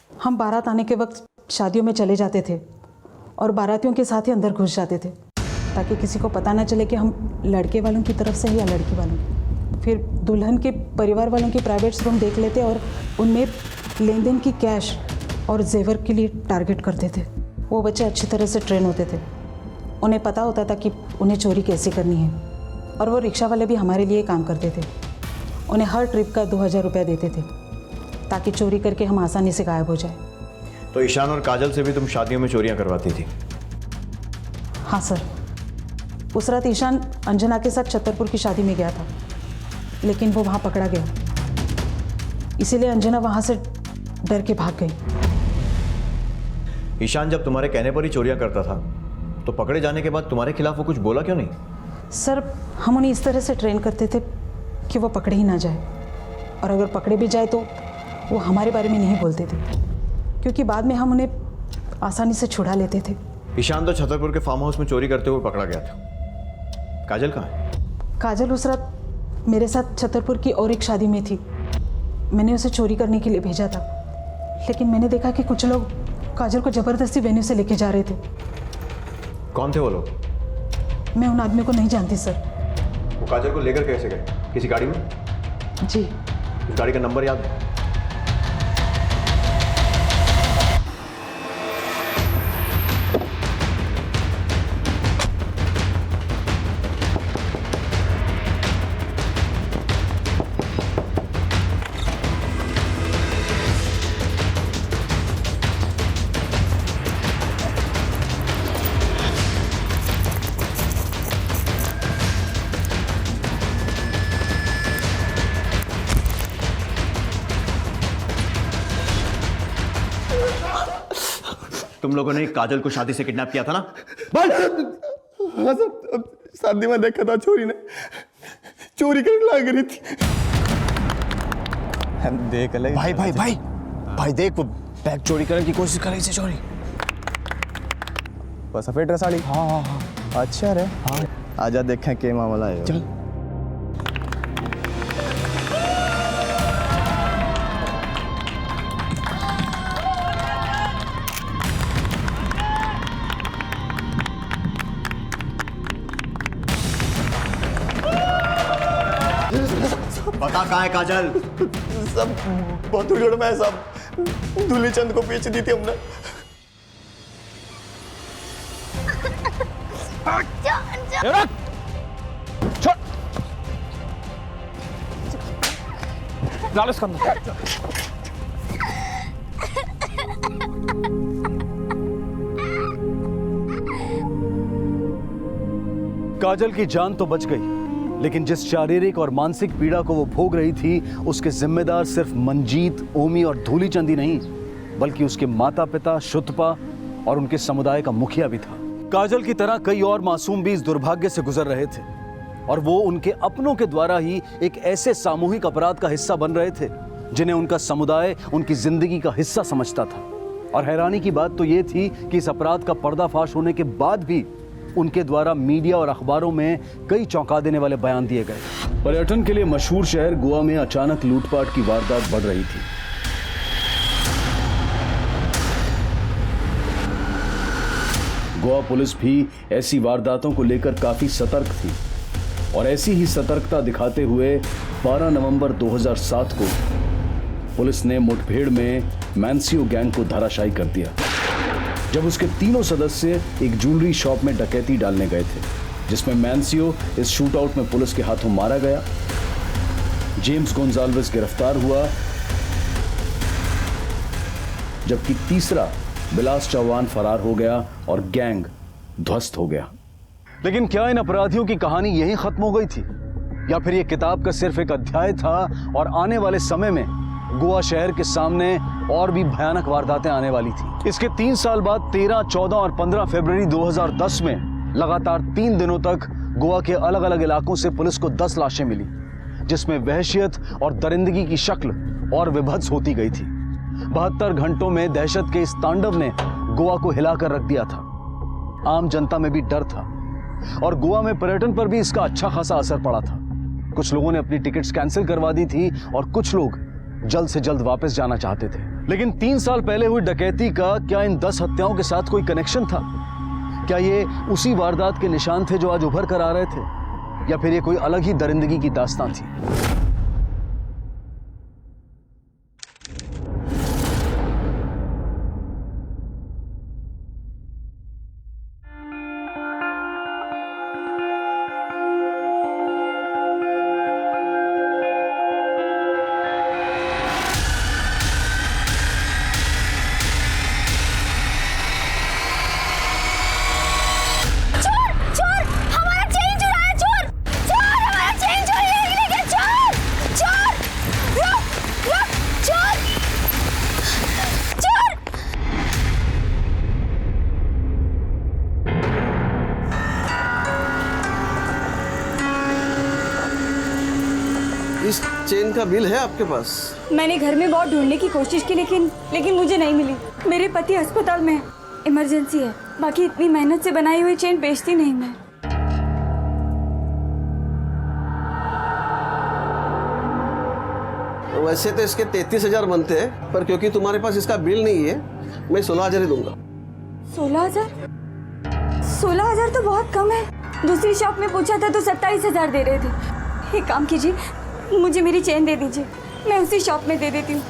हम बारात आने के वक्त शादियों में चले जाते थे और बारातियों के साथ ही अंदर घुस जाते थे ताकि किसी को पता ना चले कि हम लड़के वालों की तरफ से हैं या लड़की वालों की। फिर दुल्हन के परिवार वालों की प्राइवेट रूम देख लेते और उनमें लेन देन की कैश और जेवर के लिए टारगेट करते थे। वो बच्चे अच्छी तरह से ट्रेन होते थे, उन्हें पता होता था कि उन्हें चोरी कैसे करनी है। और वो रिक्शा वाले भी हमारे लिए काम करते थे, उन्हें हर ट्रिप का 2000 रुपया देते थे ताकि चोरी करके हम आसानी से गायब हो जाए। तो ईशान और काजल से भी तुम शादियों में चोरियां करवाती थी? हाँ सर, उस रात ईशान अंजना के साथ छतरपुर की शादी में गया था, लेकिन वो वहाँ पकड़ा गया, इसीलिए अंजना वहाँ से डर के भाग गई। ईशान जब तुम्हारे कहने पर ही चोरियां करता था तो पकड़े जाने के बाद तुम्हारे खिलाफ वो कुछ बोला क्यों नहीं? सर, हम उन्हें इस तरह से ट्रेन करते थे कि वो पकड़े ही ना जाए, और अगर पकड़े भी जाए तो वो हमारे बारे में नहीं बोलते थे, क्योंकि बाद में हम उन्हें आसानी से छुड़ा लेते थे। ईशान तो छतरपुर के फार्म हाउस में चोरी करते हुए पकड़ा गया था। काजल कहाँ है? काजल उस रात मेरे साथ छतरपुर की और एक शादी में थी। मैंने उसे चोरी करने के लिए भेजा था, लेकिन मैंने देखा कि कुछ लोग काजल को जबरदस्ती वेन्यू से लेके जा रहे थे। कौन थे वो लोग? मैं उन आदमियों को नहीं जानती सर। वो काजल को लेकर कैसे गए? किसी गाड़ी में? जी। उस गाड़ी का नंबर याद है? तुम लोगों ने काजल को शादी से किडनैप किया था ना? बोल। हाँ सब शादी में देखा था, चोरी ने चोरी करने लग रही थी। देख ले भाई भाई भाई भाई देख, वो बैग चोरी करने की कोशिश कर रही थी। चोरी वो सफेद ड्रेस वाली? हाँ हाँ हाँ। अच्छा रे, हाँ आजा देखें क्या मामला है। चल। बता कहाँ है काजल? सब बहुत उजड़ में है सब। दूली चंद को बेच दी थी हमने। छोड़। डाल इसका अंदर। काजल की जान तो बच गई, लेकिन जिस शारीरिक और मानसिक पीड़ा को वो भोग रही थी उसके जिम्मेदार सिर्फ मंजीत, ओमी और धूलीचंद ही नहीं, बल्कि उसके माता पिता, शुद्धपा और उनके समुदाय का मुखिया भी था। काजल की तरह कई और मासूम भी इस दुर्भाग्य से गुजर रहे थे और वो उनके अपनों के द्वारा ही एक ऐसे सामूहिक अपराध का हिस्सा बन रहे थे जिन्हें उनका समुदाय उनकी जिंदगी का हिस्सा समझता था। और हैरानी की बात तो ये थी कि इस अपराध का पर्दाफाश होने के बाद भी उनके द्वारा मीडिया और अखबारों में कई चौंका देने वाले बयान दिए गए। पर्यटन के लिए मशहूर शहर गोवा में अचानक लूटपाट की वारदात बढ़ रही थी। गोवा पुलिस भी ऐसी वारदातों को लेकर काफी सतर्क थी और ऐसी ही सतर्कता दिखाते हुए 12 नवंबर 2007 को पुलिस ने मुठभेड़ में मैंसियो गैंग को धराशायी कर दिया, जब उसके तीनों सदस्य एक ज्वेलरी शॉप में डकैती डालने गए थे, जिसमें मैंसियो इस शूटआउट में पुलिस के हाथों मारा गया। जेम्स गोंजाल्वेस गिरफ्तार हुआ, जबकि तीसरा बिलास चौहान फरार हो गया और गैंग ध्वस्त हो गया। लेकिन क्या इन अपराधियों की कहानी यहीं खत्म हो गई थी, या फिर यह किताब का सिर्फ एक अध्याय था और आने वाले समय में गोवा शहर के सामने और भी भयानक वारदातें आने वाली थी। इसके 3 साल बाद 13, 14 और 15 फरवरी 2010 में लगातार 3 दिनों तक गोवा के अलग अलग इलाकों से पुलिस को 10 लाशें मिली, जिसमें वहशियत और दरिंदगी की शक्ल और विभत्स होती गई थी। 72 घंटों में दहशत के इस तांडव ने गोवा को हिलाकर रख दिया था। आम जनता में भी डर था और गोवा में पर्यटन पर भी इसका अच्छा खासा असर पड़ा था। कुछ लोगों ने अपनी टिकट्स कैंसिल करवा दी थी और कुछ लोग जल्द से जल्द वापस जाना चाहते थे। लेकिन 3 साल पहले हुई डकैती का क्या इन 10 हत्याओं के साथ कोई कनेक्शन था? क्या ये उसी वारदात के निशान थे जो आज उभर कर आ रहे थे, या फिर ये कोई अलग ही दरिंदगी की दास्तान थी? इस चेन का बिल है आपके पास? मैंने घर में बहुत ढूंढने की कोशिश की, लेकिन मुझे नहीं मिली। मेरे पति अस्पताल में, इमरजेंसी है। बाकी इतनी मेहनत से बनाई हुई चेन बेचती नहीं मैं। वैसे तो इसके 33,000 बनते हैं, पर क्योंकि तुम्हारे पास इसका बिल नहीं है, मैं 16,000 ही दूंगा। 16,000? 16,000 तो बहुत कम है। दूसरी शॉप में पूछा था तो 27,000 दे रहे थे। एक काम कीजिए, मुझे मेरी चेन दे दीजिए, मैं उसी शॉप में दे देती हूँ।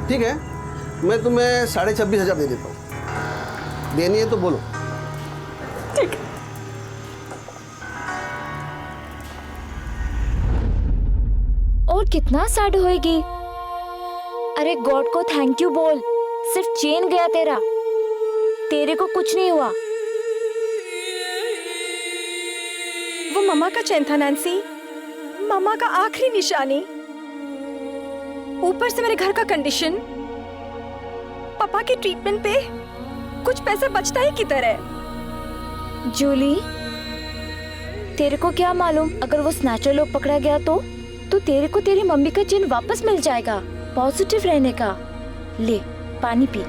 ठीक है, मैं तुम्हें 26,500 दे देता हूँ। देनी है तो बोलो। ठीक है। और कितना सैड होएगी? अरे गॉड को थैंक यू बोल, सिर्फ चेन गया तेरा, तेरे को कुछ नहीं हुआ। वो मम्मा का चैन था नैन्सी, मम्मा का आखिरी निशानी। ऊपर से मेरे घर का कंडीशन, पापा के ट्रीटमेंट पे कुछ पैसा बचता ही किधर है। जूली, तेरे को क्या मालूम, अगर वो स्नैचर लोग पकड़ा गया तो तेरे को तेरी मम्मी का चेन वापस मिल जाएगा। पॉजिटिव रहने का। ले पानी पी।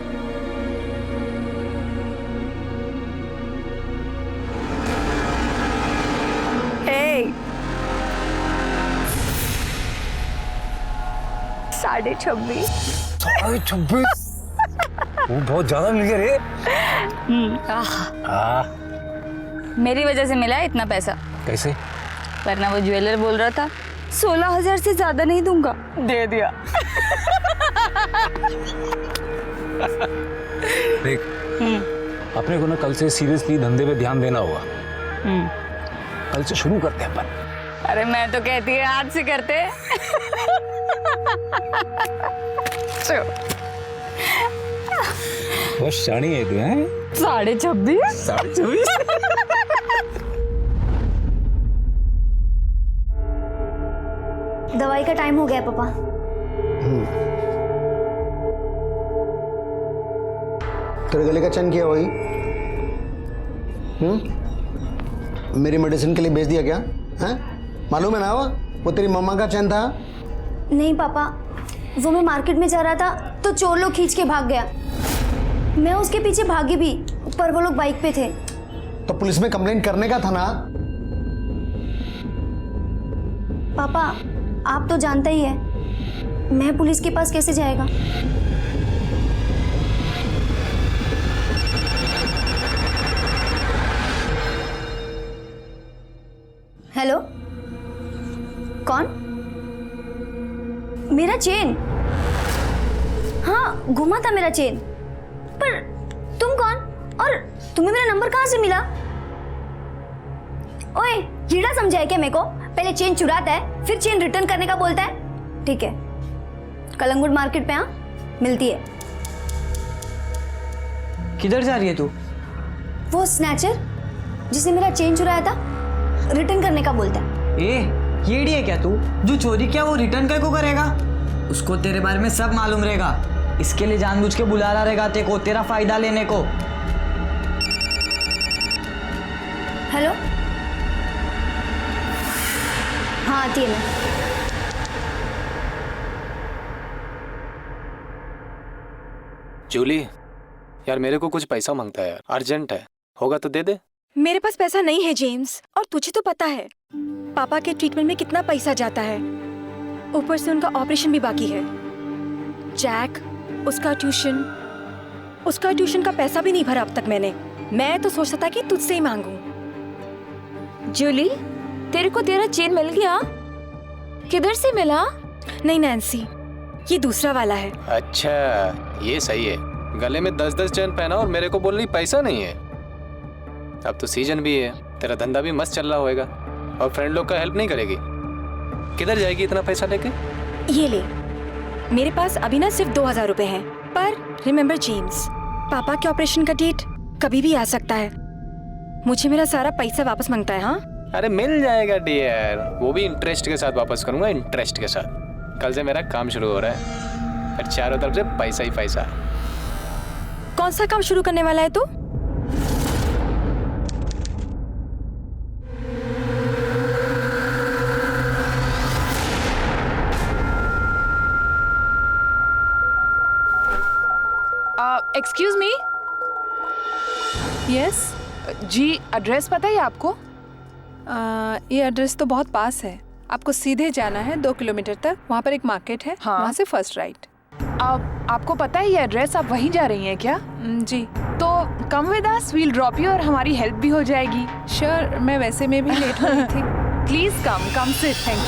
Hey! 26.5। 26? वो बहुत ज्यादा मिल गया रे। मेरी वजह से मिला है इतना पैसा। कैसे? वरना वो ज्वेलर बोल रहा था 16,000 से ज्यादा नहीं दूंगा। दे दिया। देख, अपने को ना कल से सीरियसली धंधे पे ध्यान देना होगा। कल से शुरू करते हैं अपन। अरे मैं तो कहती है आज से करते। बहुत शानी है तू, हैं? 26.5। 26.5? दवाई का टाइम हो गया पापा। तेरे गले का चैन क्या वही? मेरी मेडिसिन के लिए बेच दिया क्या? हैं? मालूम है ना वो तेरी मम्मा का चैन था। नहीं पापा, वो मैं मार्केट में जा रहा था तो चोर लोग खींच के भाग गया। मैं उसके पीछे भागी भी, पर वो लोग बाइक पे थे। तो पुलिस में कंप्लेंट करने का था ना। पापा, आप तो जानता ही है, मैं पुलिस के पास कैसे जाएगा? हेलो, कौन? मेरा चेन? हाँ, घुमा था मेरा चेन। पर तुम कौन? और तुम्हें मेरा नंबर कहाँ से मिला? ओए, कीड़ा समझा है क्या मेरे को? पहले चेन चुराता है, फिर चेन रिटर्न करने का बोलता है। ठीक है, कलंगुट मार्केट पे मिलती है। किधर जा रही है तू? वो स्नैचर जिसने मेरा चेन चुराया था, रिटर्न करने का बोलता है। येड़ी है क्या तू? जो चोरी किया वो रिटर्न कर को करेगा? उसको तेरे बारे में सब मालूम रहेगा, इसके लिए जानबूझ के बुला रहा रहेगा तेरे को, तेरा फायदा लेने को। हेलो, हाँ आती है मैं। जूली, यार मेरे को कुछ पैसा मांगता है यार, अर्जेंट है, होगा तो दे दे। मेरे पास पैसा नहीं है जेम्स, और तुझे तो पता है पापा के ट्रीटमेंट में कितना पैसा जाता है, ऊपर से उनका ऑपरेशन भी बाकी है। जैक, उसका ट्यूशन का पैसा भी नहीं भरा अब तक मैंने। मैं तो सोचता था कि तुझसे ही मांगूं। जूली, तेरे को तेरा चेन मिल गया? किधर से मिला? नहीं नैन्सी, ये दूसरा वाला है। अच्छा, ये सही है। गले में 10-10 चेन पहना और मेरे को बोल रही पैसा नहीं है। अब तो सीजन भी है, तेरा धंधा भी मस्त चल रहा होएगा, और फ्रेंड लोग का हेल्प नहीं करेगी। किधर जाएगी इतना पैसा लेके? ये ले, मेरे पास अभी ना सिर्फ 2000 रुपए हैं, पर रिमेम्बर जेम्स, पापा के ऑपरेशन का डेट कभी भी आ सकता है। मुझे मेरा सारा पैसा वापस मांगता है। हाँ, अरे मिल जाएगा डियर, वो भी इंटरेस्ट के साथ वापस करूंगा, इंटरेस्ट के साथ। कल से मेरा काम शुरू हो रहा है, फिर चारों तरफ से पैसा ही पैसा। कौन सा काम शुरू करने वाला है तू? Excuse me. यस जी, एड्रेस पता है आपको? ये एड्रेस तो बहुत पास है, आपको सीधे जाना है 2 किलोमीटर तक, वहाँ पर एक मार्केट है। हाँ। वहाँ से फर्स्ट राइट। आपको पता है ये एड्रेस, आप वहीं जा रही हैं क्या? जी। तो come with us, we'll drop you और हमारी हेल्प भी हो जाएगी। श्योर, मैं वैसे में भी लेट हो रही थी। Please come sit, thank you.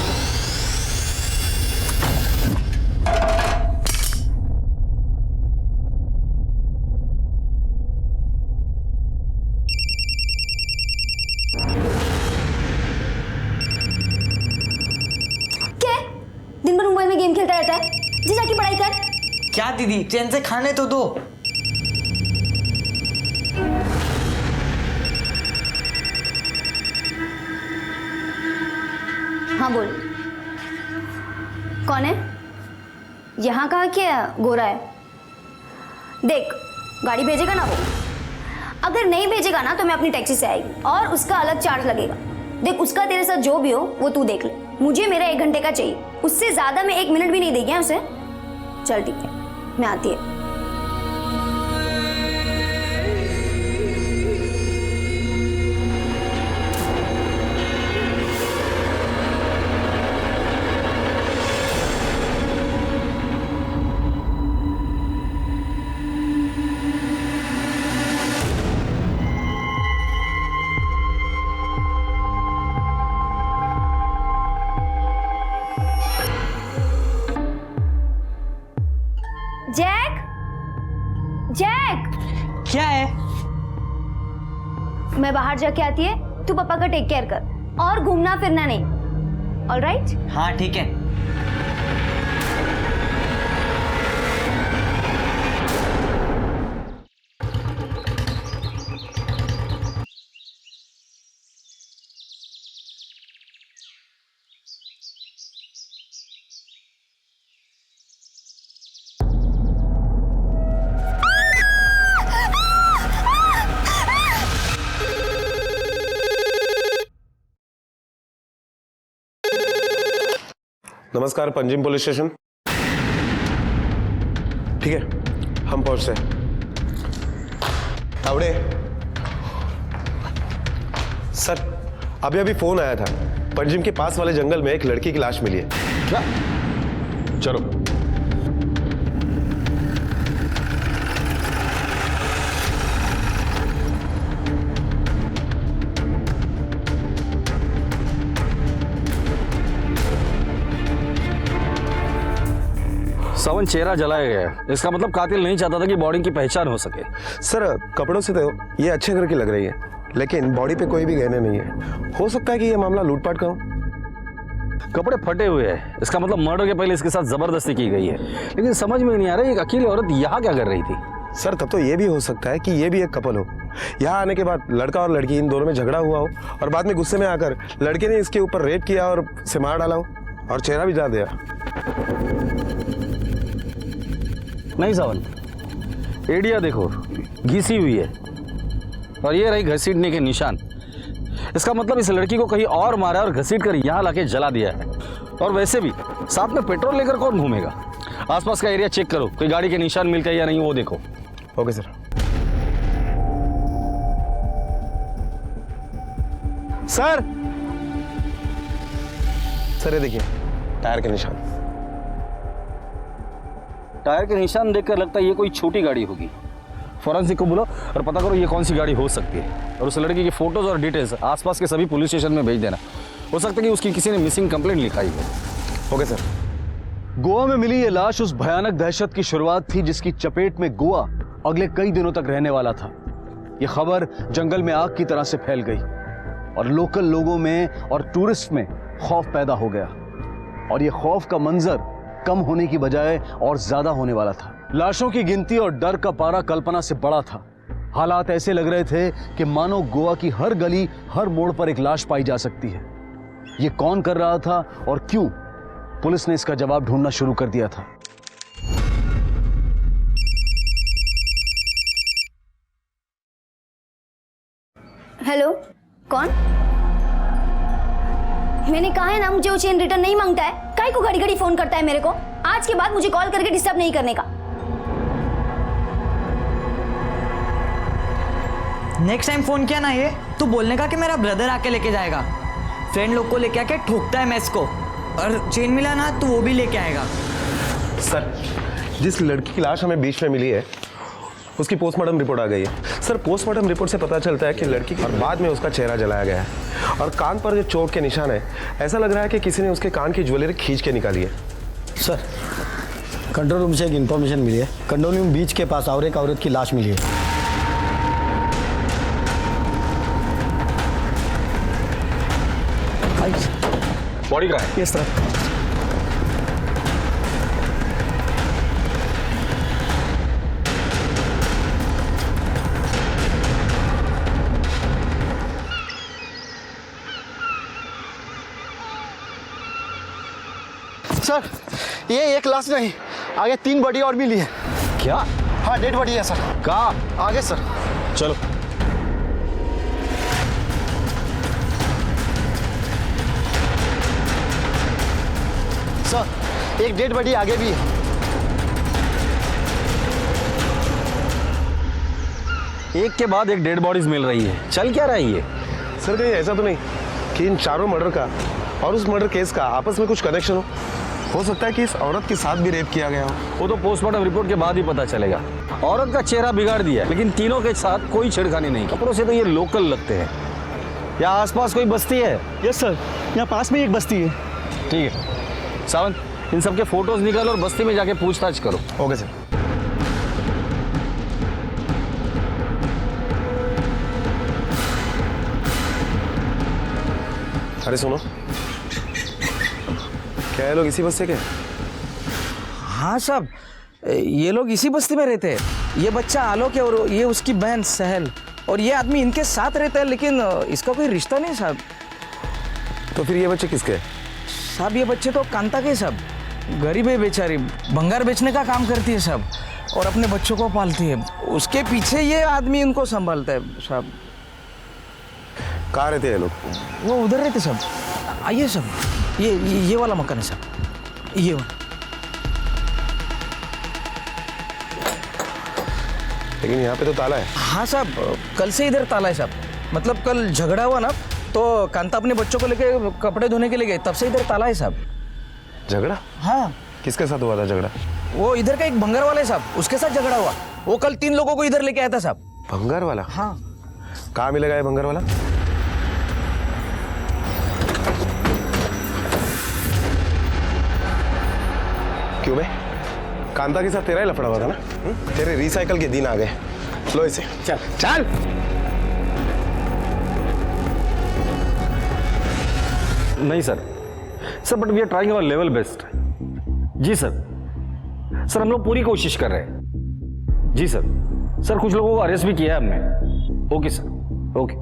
दिन भर मोबाइल में गेम खेलता रहता है, जी जाके पढ़ाई कर। क्या दीदी, चैन से खाने तो दो। हाँ बोल, कौन है? यहाँ कहाँ क्या गोरा है? देख, गाड़ी भेजेगा ना वो, अगर नहीं भेजेगा ना तो मैं अपनी टैक्सी से आएगी और उसका अलग चार्ज लगेगा। देख, उसका तेरे साथ जो भी हो वो तू देख ले, मुझे मेरा 1 घंटे का चाहिए, उससे ज्यादा मैं 1 मिनट भी नहीं देगी उसे। चल ठीक है, मैं आती है। जैक, जैक, क्या है? मैं बाहर जाके आती है, तू पापा का टेक केयर कर और घूमना फिरना नहीं। ऑलराइट? हाँ ठीक है। नमस्कार, पंजिम पुलिस स्टेशन। ठीक है, हम पहुंचते हैं। तावड़े सर, अभी अभी फोन आया था, पंजिम के पास वाले जंगल में एक लड़की की लाश मिली है। क्या? चलो। सावन, चेहरा जलाया गया है, इसका मतलब कातिल नहीं चाहता था कि बॉडी की पहचान हो सके। सर, कपड़ों से तो ये अच्छे घर की लग रही है, लेकिन बॉडी पे कोई भी गहने नहीं है। हो सकता है कि ये मामला लूटपाट का हो। कपड़े फटे हुए हैं, इसका मतलब मर्डर के पहले इसके साथ जबरदस्ती की गई है। लेकिन समझ में नहीं आ रहा, एक अकेली औरत यहाँ क्या कर रही थी? सर, तब तो ये भी हो सकता है कि ये भी एक कपल हो। यहाँ आने के बाद लड़का और लड़की इन दोनों में झगड़ा हुआ हो और बाद में गुस्से में आकर लड़के ने इसके ऊपर रेप किया और इसे मार डाला हो और चेहरा भी जला दिया। नहीं सावन, एडिया देखो, घिसी हुई है और ये रही घसीटने के निशान। इसका मतलब इस लड़की को कहीं और मारा और घसीट कर यहाँ लाके जला दिया है। और वैसे भी साथ में पेट्रोल लेकर कौन घूमेगा? आसपास का एरिया चेक करो, कोई गाड़ी के निशान मिलते हैं या नहीं वो देखो। Okay sir. सर, सर ये देखिए, टायर के निशान। टायर के निशान देखकर लगता है ये कोई छोटी गाड़ी होगी। फॉरेंसिक को बुलाओ और पता करो ये कौन सी गाड़ी हो सकती है, और उस लड़की की फोटोज और डिटेल्स आसपास के सभी पुलिस स्टेशन में भेज देना। हो सकता है कि उसकी किसी ने मिसिंग कंप्लेंट लिखाई है। Okay sir. गोवा में मिली ये लाश उस भयानक दहशत की शुरुआत थी जिसकी चपेट में गोवा अगले कई दिनों तक रहने वाला था। ये खबर जंगल में आग की तरह से फैल गई और लोकल लोगों में और टूरिस्ट में खौफ पैदा हो गया, और ये खौफ का मंजर कम होने की बजाय और ज्यादा होने वाला था। लाशों की गिनती और डर का पारा कल्पना से बड़ा था। हालात ऐसे लग रहे थे कि मानो गोवा की हर गली, हर मोड़ पर एक लाश पाई जा सकती है। ये कौन कर रहा था और क्यों? पुलिस ने इसका जवाब ढूंढना शुरू कर दिया था। हेलो, कौन? मैंने कहा है ना, मुझे वो चेन रिटर्न नहीं मांगता है। काहे को घड़ी घड़ी फोन करता है मेरे को? आज के बाद मुझे कॉल करके डिस्टर्ब नहीं करने का। नेक्स्ट टाइम फोन किया ना ये तो बोलने का कि मेरा ब्रदर आके लेके जाएगा। फ्रेंड लोग को लेके आके ठोकता है मैस को, और चेन मिला ना तो वो भी लेके आएगा। सर, जिस लड़की की लाश हमें बीच में मिली है उसकी पोस्टमार्टम रिपोर्ट आ गई है। सर, पोस्टमार्टम रिपोर्ट से पता चलता है कि लड़की और बाद में उसका चेहरा जलाया गया है, और कान पर जो चोट के निशान है, ऐसा लग रहा है कि किसी ने उसके कान की ज्वेलरी खींच के निकाली है। सर, कंट्रोल रूम से एक इन्फॉर्मेशन मिली है। कंट्रोल रूम बीच के पास और एक औरत की लाश मिली है। बॉडी कहाँ है? इस तरफ। सर, ये एक लाश नहीं, आगे 3 बॉडी और मिली है। क्या? हाँ, डेड बॉडी है सर। कहाँ? आगे सर। चलो। सर, एक डेड बॉडी आगे भी है। एक के बाद एक डेड बॉडीज मिल रही है, चल क्या रही है? सर, कहीं ऐसा तो नहीं कि इन चारों मर्डर का और उस मर्डर केस का आपस में कुछ कनेक्शन हो सकता है कि इस औरत के साथ भी रेप किया गया हो। वो तो पोस्टमार्टम रिपोर्ट के बाद ही पता चलेगा। औरत का चेहरा बिगाड़ दिया, लेकिन तीनों के साथ कोई छेड़खानी नहीं। कपड़ों से तो ये लोकल लगते हैं। यहाँ आसपास कोई बस्ती है? यस सर, यहाँ पास में एक बस्ती है। ठीक है सावंत, इन सबके फोटोज निकालो और बस्ती में जाके पूछताछ करो। Okay sir. अरे सुनो, क्या ये लोग इसी बस्ती के? हाँ साहब, ये लोग इसी बस्ती में रहते हैं। ये बच्चा आलोक है और ये उसकी बहन सहल, और ये आदमी इनके साथ रहता है, लेकिन इसका कोई रिश्ता नहीं साहब। तो फिर ये बच्चे किसके? साहब, ये बच्चे तो कांता के साहब। गरीब है बेचारी, भंगार बेचने का काम करती है साहब, और अपने बच्चों को पालती है। उसके पीछे ये आदमी इनको संभालता है साहब। कहाँ रहते हैं लोग? वो उधर रहते साहब। आइए साहब, ये वाला मकान है साहब, ये वाला। लेकिन यहाँ पे तो ताला है। हाँ साहब, कल से इधर ताला है साहब। मतलब कल झगड़ा हुआ ना, तो कांता अपने बच्चों को लेके कपड़े धोने के लिए गए, तब से इधर ताला है साहब। झगड़ा? हाँ। किसके साथ हुआ था झगड़ा? वो इधर का एक भंगार वाला है साहब, उसके साथ झगड़ा हुआ। वो कल 3 लोगों को इधर लेके आया था साहब। भंगार वाला? हाँ। कहाँ मिलेगा ये भंगार वाला? क्यों बे? कांता के साथ तेरा ही लफड़ा हुआ था ना? तेरे रिसाइकल के दिन आ गए। लो इसे। चल चल। नहीं sir, but we are trying our level best. जी सर, हम लोग पूरी कोशिश कर रहे हैं। जी सर, कुछ लोगों को अरेस्ट भी किया है हमने। Okay sir, okay.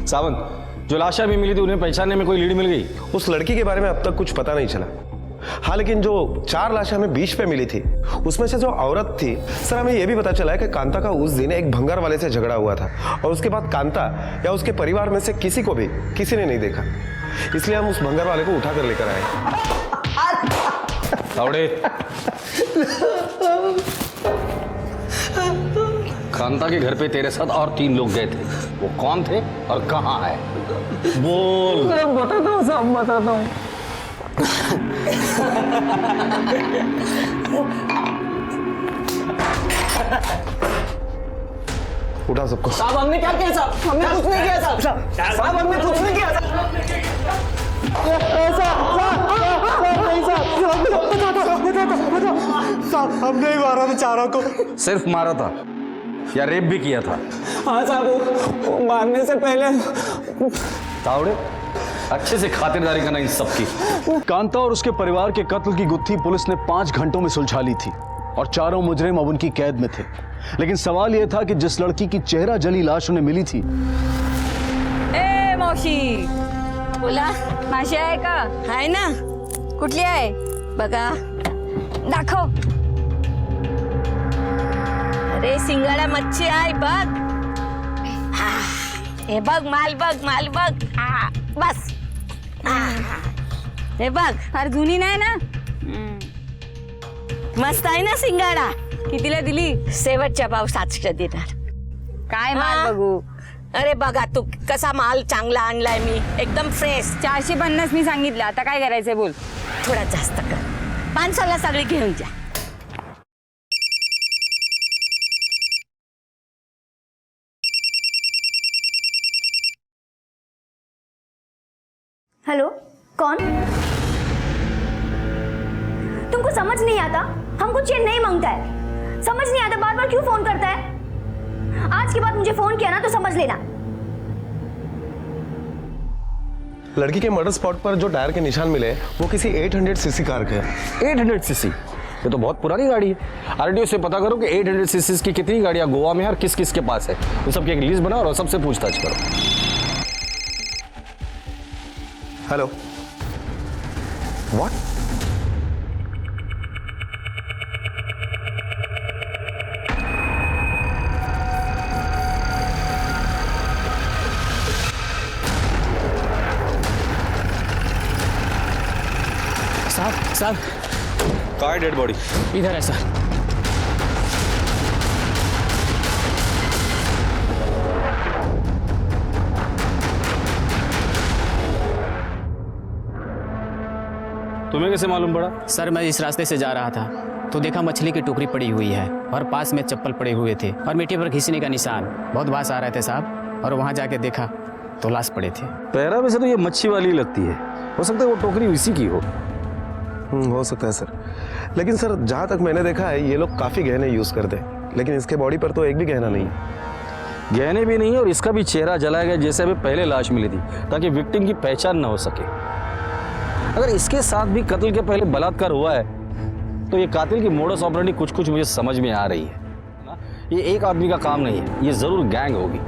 सावंत, जो लाश अभी मिली थी उन्हें पहचानने में कोई लीड मिल गई? उस लड़की के बारे में अब तक कुछ पता नहीं चला। हाँ, लेकिन जो 4 लाशें हमें बीच पे मिली थी, उसमें से जो औरत थी, सर हमें यह भी पता चला है कि कांता का उस दिन एक भंगार वाले से झगड़ा हुआ था और उसके बाद कांता या उसके परिवार में से किसी को भी किसी ने नहीं देखा। इसलिए हम उस भंगार वाले को उठा कर लेकर आए। तावड़े, कांता के घर पे तेरे साथ और 3 लोग गए थे, वो कौन थे और कहाँ है? बोल। बताता हूँ साहब, बताता हूँ। उठा सबको। साहब हमने क्या किया साहब? हमने कुछ नहीं किया साहब। साहब हमने कुछ नहीं किया साहब, हमने ही मारा बेचारा को। सिर्फ मारा था या रेप भी किया था? हाँ साहब, वो मारने से पहले। तावड़े, अच्छे से खातिरदारी करना इन सबकी। कांता और उसके परिवार के कत्ल की गुत्थी पुलिस ने 5 घंटों में सुलझा ली थी और चारों मुजरिम अब उनकी कैद में थे। लेकिन सवाल यह था कि जिस लड़की की चेहरा जली लाश उन्हें मिली थी। ए मावशी, बोला माशी आहे का? आहे ना। कुठली आहे बघा, दाखव। अरे सिंगाडा मच्छी आहे बघ। हे बघ, माल बघ, माल बघ। बस हे बघ, फार जुनी नाही ना? मस्त आहे ना सिंगाडा? कितीला दिली? शेवटच्या भाव 700 देणार। काय माल बघू? अरे बघा तू, कसा माल चांगला आणलाय मी, एकदम फ्रेश। 450 मी सांगितलं, आता काय करायचंय बोल? थोडा जास्त कर, 500ला सगळी घेऊन जा। हेलो, कौन? तुमको समझ नहीं आता? हमको चेन नहीं मांगता है। समझ नहीं आता बार बार क्यों फोन करता है? आज के बाद मुझे फोन किया ना तो समझ लेना। लड़की के मर्डर स्पॉट पर जो टायर के निशान मिले वो किसी 800 सीसी कार के। 800 सीसी? ये तो बहुत पुरानी गाड़ी है। आरटीओ से पता करो कि 800 सीसी की कितनी गाड़ियां गोवा में और किस किस के पास है। उन सबकी एक लिस्ट बनाओ और सबसे पूछताछ करो। Hello, what? साहब, कहाँ है डेड बॉडी? इधर है सर। तुम्हें कैसे मालूम पड़ा? सर मैं इस रास्ते से जा रहा था तो देखा मछली की टोकरी पड़ी हुई है और पास में चप्पल पड़े हुए थे और मिट्टी पर घिसने का निशान। बहुत बास आ रहे थे साहब, और वहाँ जाके देखा तो लाश पड़े थे। पैरा में से तो ये मच्छी वाली लगती है, हो सकता है वो टोकरी उसी की हो सकता है सर। लेकिन सर जहाँ तक मैंने देखा है ये लोग काफ़ी गहने यूज़ करते हैं, लेकिन इसके बॉडी पर तो एक भी गहना नहीं है। गहने भी नहीं है और इसका भी चेहरा जलाया गया जैसे अभी पहले लाश मिली थी, ताकि विक्टिम की पहचान ना हो सके। अगर इसके साथ भी कत्ल के पहले बलात्कार हुआ है तो ये कातिल की मोडस ऑपरेंडी कुछ मुझे समझ में आ रही है। ये एक आदमी का काम नहीं है, ये जरूर गैंग होगी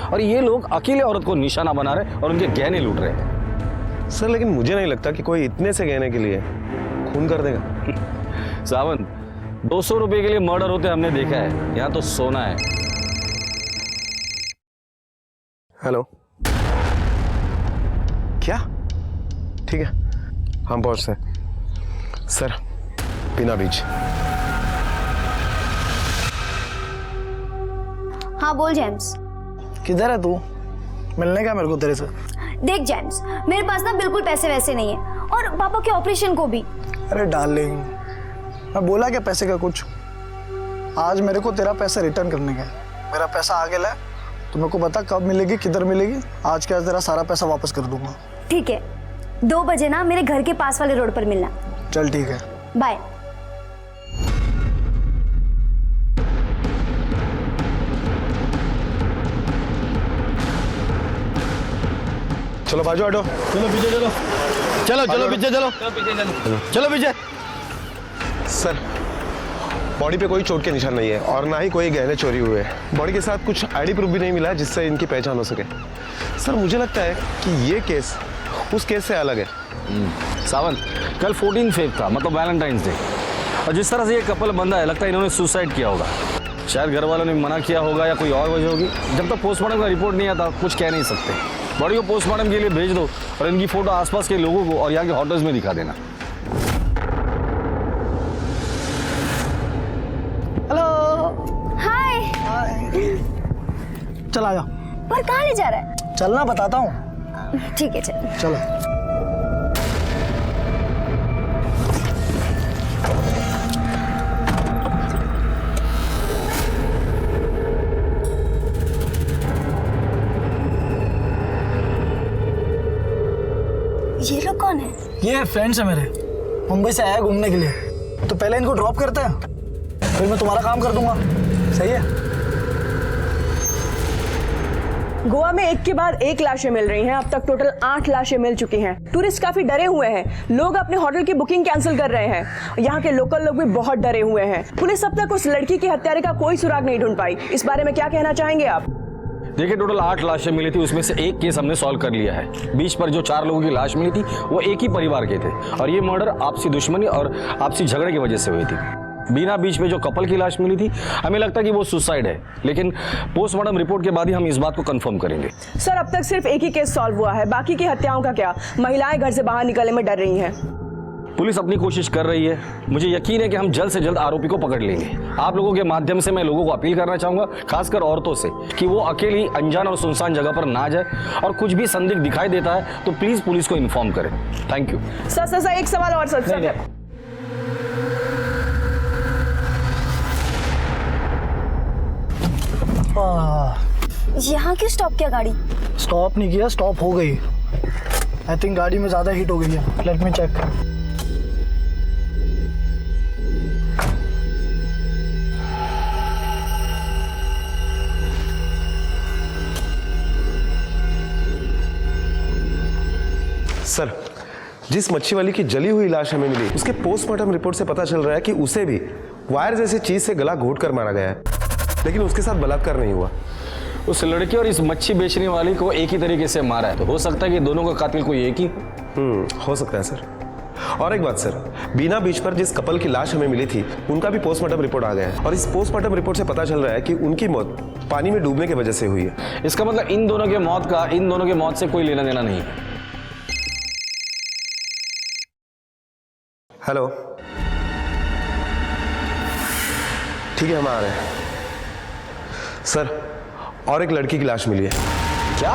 और ये लोग अकेले औरत को निशाना बना रहे और उनके गहने लूट रहे हैं। सर लेकिन मुझे नहीं लगता कि कोई इतने से गहने के लिए खून कर देगा। सावंत, 200 रुपए के लिए मर्डर होते हमने देखा है, यहाँ तो सोना है। हेलो, क्या? ठीक है, हम पहुंचते हैं। सर बीना बीच। हाँ बोल जेम्स। किधर है तू? मिलने का मेरे को तेरे से। देख जेम्स, मेरे पास ना बिल्कुल पैसे वैसे नहीं है, और पापा के ऑपरेशन को भी। अरे डार्लिंग, मैं बोला क्या पैसे का कुछ? आज मेरे को तेरा पैसा रिटर्न करने का है। मेरा पैसा आ गया है, तो मेरे को बता कब मिलेगी, किधर मिलेगी। आज क्या तेरा सारा पैसा वापस कर दूंगा। ठीक है, 2 बजे ना मेरे घर के पास वाले रोड पर मिलना। चल ठीक है, बाय। चलो बाजू हटो। चलो पीछे चलो, चलो चलो पीछे चलो, चलो पीछे। सर, बॉडी पे कोई चोट के निशान नहीं है और ना ही कोई गहने चोरी हुए हैं। बॉडी के साथ कुछ आईडी प्रूफ भी नहीं मिला है जिससे इनकी पहचान हो सके। सर, मुझे लगता है कि ये केस उस केस से अलग है। सावंत, कल 14 फेब था, मतलब वैलेंटाइंस डे, और जिस तरह से ये कपल बंधा है, लगता है इन्होंने सुसाइड किया होगा। शायद घर वालों ने मना किया होगा या कोई और वजह होगी। जब तक पोस्टमार्टम का रिपोर्ट नहीं आता कुछ कह नहीं सकते। बॉडी को पोस्टमार्टम के लिए भेज दो और इनकी फोटो आसपास के लोगों को और यहाँ के होटल्स में दिखा देना। हेलो। हाय। चल आ जा। पर कहाँ ले जा रहा है? चलना बताता हूँ। ठीक है चल। चलो। ये लोग कौन है? ये फ्रेंड्स है मेरे, मुंबई से आया घूमने के लिए। तो पहले इनको ड्रॉप करते हैं, फिर मैं तुम्हारा काम कर दूंगा। सही है? गोवा में एक के बाद एक लाशें मिल रही हैं। अब तक टोटल 8 लाशें मिल चुकी हैं। टूरिस्ट काफी डरे हुए हैं। लोग अपने होटल की बुकिंग कैंसिल कर रहे हैं। यहाँ के लोकल लोग भी बहुत डरे हुए हैं। पुलिस अब तक उस लड़की के हत्यारे का कोई सुराग नहीं ढूंढ पाई। इस बारे में क्या कहना चाहेंगे आप? देखिए, टोटल 8 लाशें मिली थी, उसमें से एक केस हमने सॉल्व कर लिया है। बीच पर जो 4 लोगों की लाश मिली थी वो एक ही परिवार के थे और ये मर्डर आपसी दुश्मनी और आपसी झगड़े की वजह से हुई थी। बीना बीच में जो कपल की लाश मिली थी, हमें लगता है कि वो सुसाइड है, लेकिन पोस्टमार्टम रिपोर्ट के बाद ही हम इस बात को कंफर्म करेंगे। सर, अब तक सिर्फ एक ही केस सॉल्व हुआ है। बाकी की हत्याओं का क्या? महिलाएं घर से बाहर निकलने में डर रही हैं। पुलिस अपनी कोशिश कर रही है। मुझे यकीन है कि हम जल्द से जल्द आरोपी को पकड़ लेंगे। आप लोगों के माध्यम से मैं लोगों को अपील करना चाहूंगा, खासकर औरतों से, कि वो अकेली अनजान और सुनसान जगह पर ना जाए और कुछ भी संदिग्ध दिखाई देता है तो प्लीज पुलिस को इन्फॉर्म करें। Thank you. सर, एक सवाल और सर। यहाँ क्यों स्टॉप किया गाड़ी? स्टॉप नहीं किया, स्टॉप हो गई। आई थिंक गाड़ी में ज्यादा हीट हो गई है। Let me check. सर, जिस मच्छी वाली की जली हुई लाश हमें मिली, उसके पोस्टमार्टम रिपोर्ट से पता चल रहा है कि उसे भी वायर जैसी चीज से गला घोंट कर मारा गया है, लेकिन उसके साथ बलात्कार नहीं हुआ। उस लड़की और इस मच्छी बेचने वाली को एक ही तरीके से मारा है, तो हो सकता है कि दोनों का कातिल कोई एक ही हो सकता है सर। और एक बात सर, बीना बीच पर जिस कपल की लाश हमें मिली थी, उनका भी पोस्टमार्टम रिपोर्ट आ गया है और इस पोस्टमार्टम रिपोर्ट से पता चल रहा है कि उनकी मौत पानी में डूबने की वजह से हुई है। इसका मतलब इन दोनों के मौत से कोई लेना देना नहीं है। हेलो, ठीक है, हम आ रहे हैं। सर, और एक लड़की की लाश मिली है। क्या?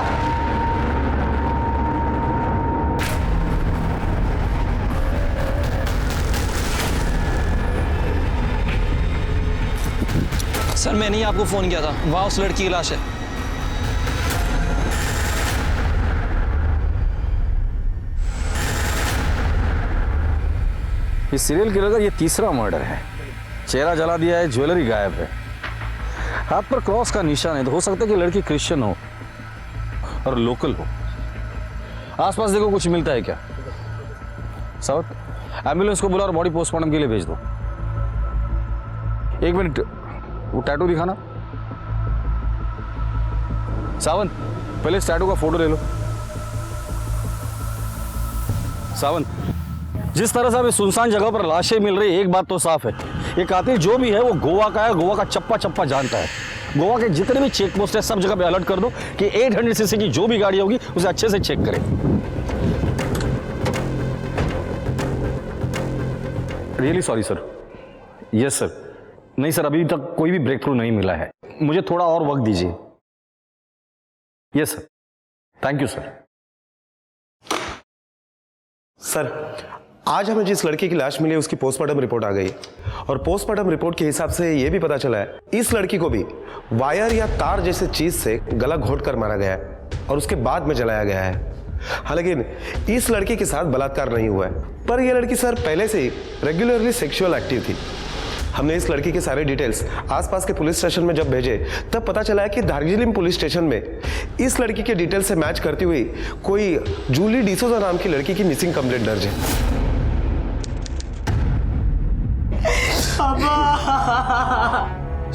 सर, मैंने ही आपको फोन किया था। वहां उस लड़की की लाश है। इस सीरियल किलर का ये तीसरा मर्डर है। चेहरा जला दिया है, ज्वेलरी गायब है, हाथ पर क्रॉस का निशान है, तो हो सकता है कि लड़की क्रिश्चियन हो और लोकल हो। आसपास देखो कुछ मिलता है क्या? साउथ, एम्बुलेंस को बुला और बॉडी पोस्टमार्टम के लिए भेज दो। 1 मिनट, वो टैटू दिखाना। सावंत, पहले इस टैटू का फोटो ले लो। सावंत, जिस तरह से अभी सुनसान जगह पर लाशें मिल रही है, एक बात तो साफ है, ये कातिल जो भी है वो गोवा का है, गोवा का चप्पा चप्पा जानता है। गोवा के जितने भी चेक पोस्ट है सब जगह पे अलर्ट कर दो कि 800 सीसी की जो भी गाड़ी होगी उसे अच्छे से चेक करें। Really sorry sir. Yes sir. नहीं सर, अभी तक कोई भी ब्रेक थ्रू नहीं मिला है, मुझे थोड़ा और वक्त दीजिए। Yes sir, thank you sir. Sir, आज हमें जिस लड़की की लाश मिली उसकी पोस्टमार्टम रिपोर्ट आ गई और पोस्टमार्टम रिपोर्ट के हिसाब से यह भी पता चला है इस लड़की को भी वायर या तार जैसे चीज से गला घोट कर मारा गया है और उसके बाद में जलाया गया है। हालांकि इस लड़की के साथ बलात्कार नहीं हुआ है, पर यह लड़की सर पहले से ही रेगुलरली सेक्सुअल एक्टिव थी। हमने इस लड़की के सारे डिटेल्स आसपास के पुलिस स्टेशन में जब भेजे तब पता चला है कि दार्जिलिंग पुलिस स्टेशन में इस लड़की के डिटेल्स से मैच करती हुई कोई जूली डिसोजा नाम की लड़की की मिसिंग कंप्लेंट दर्ज है।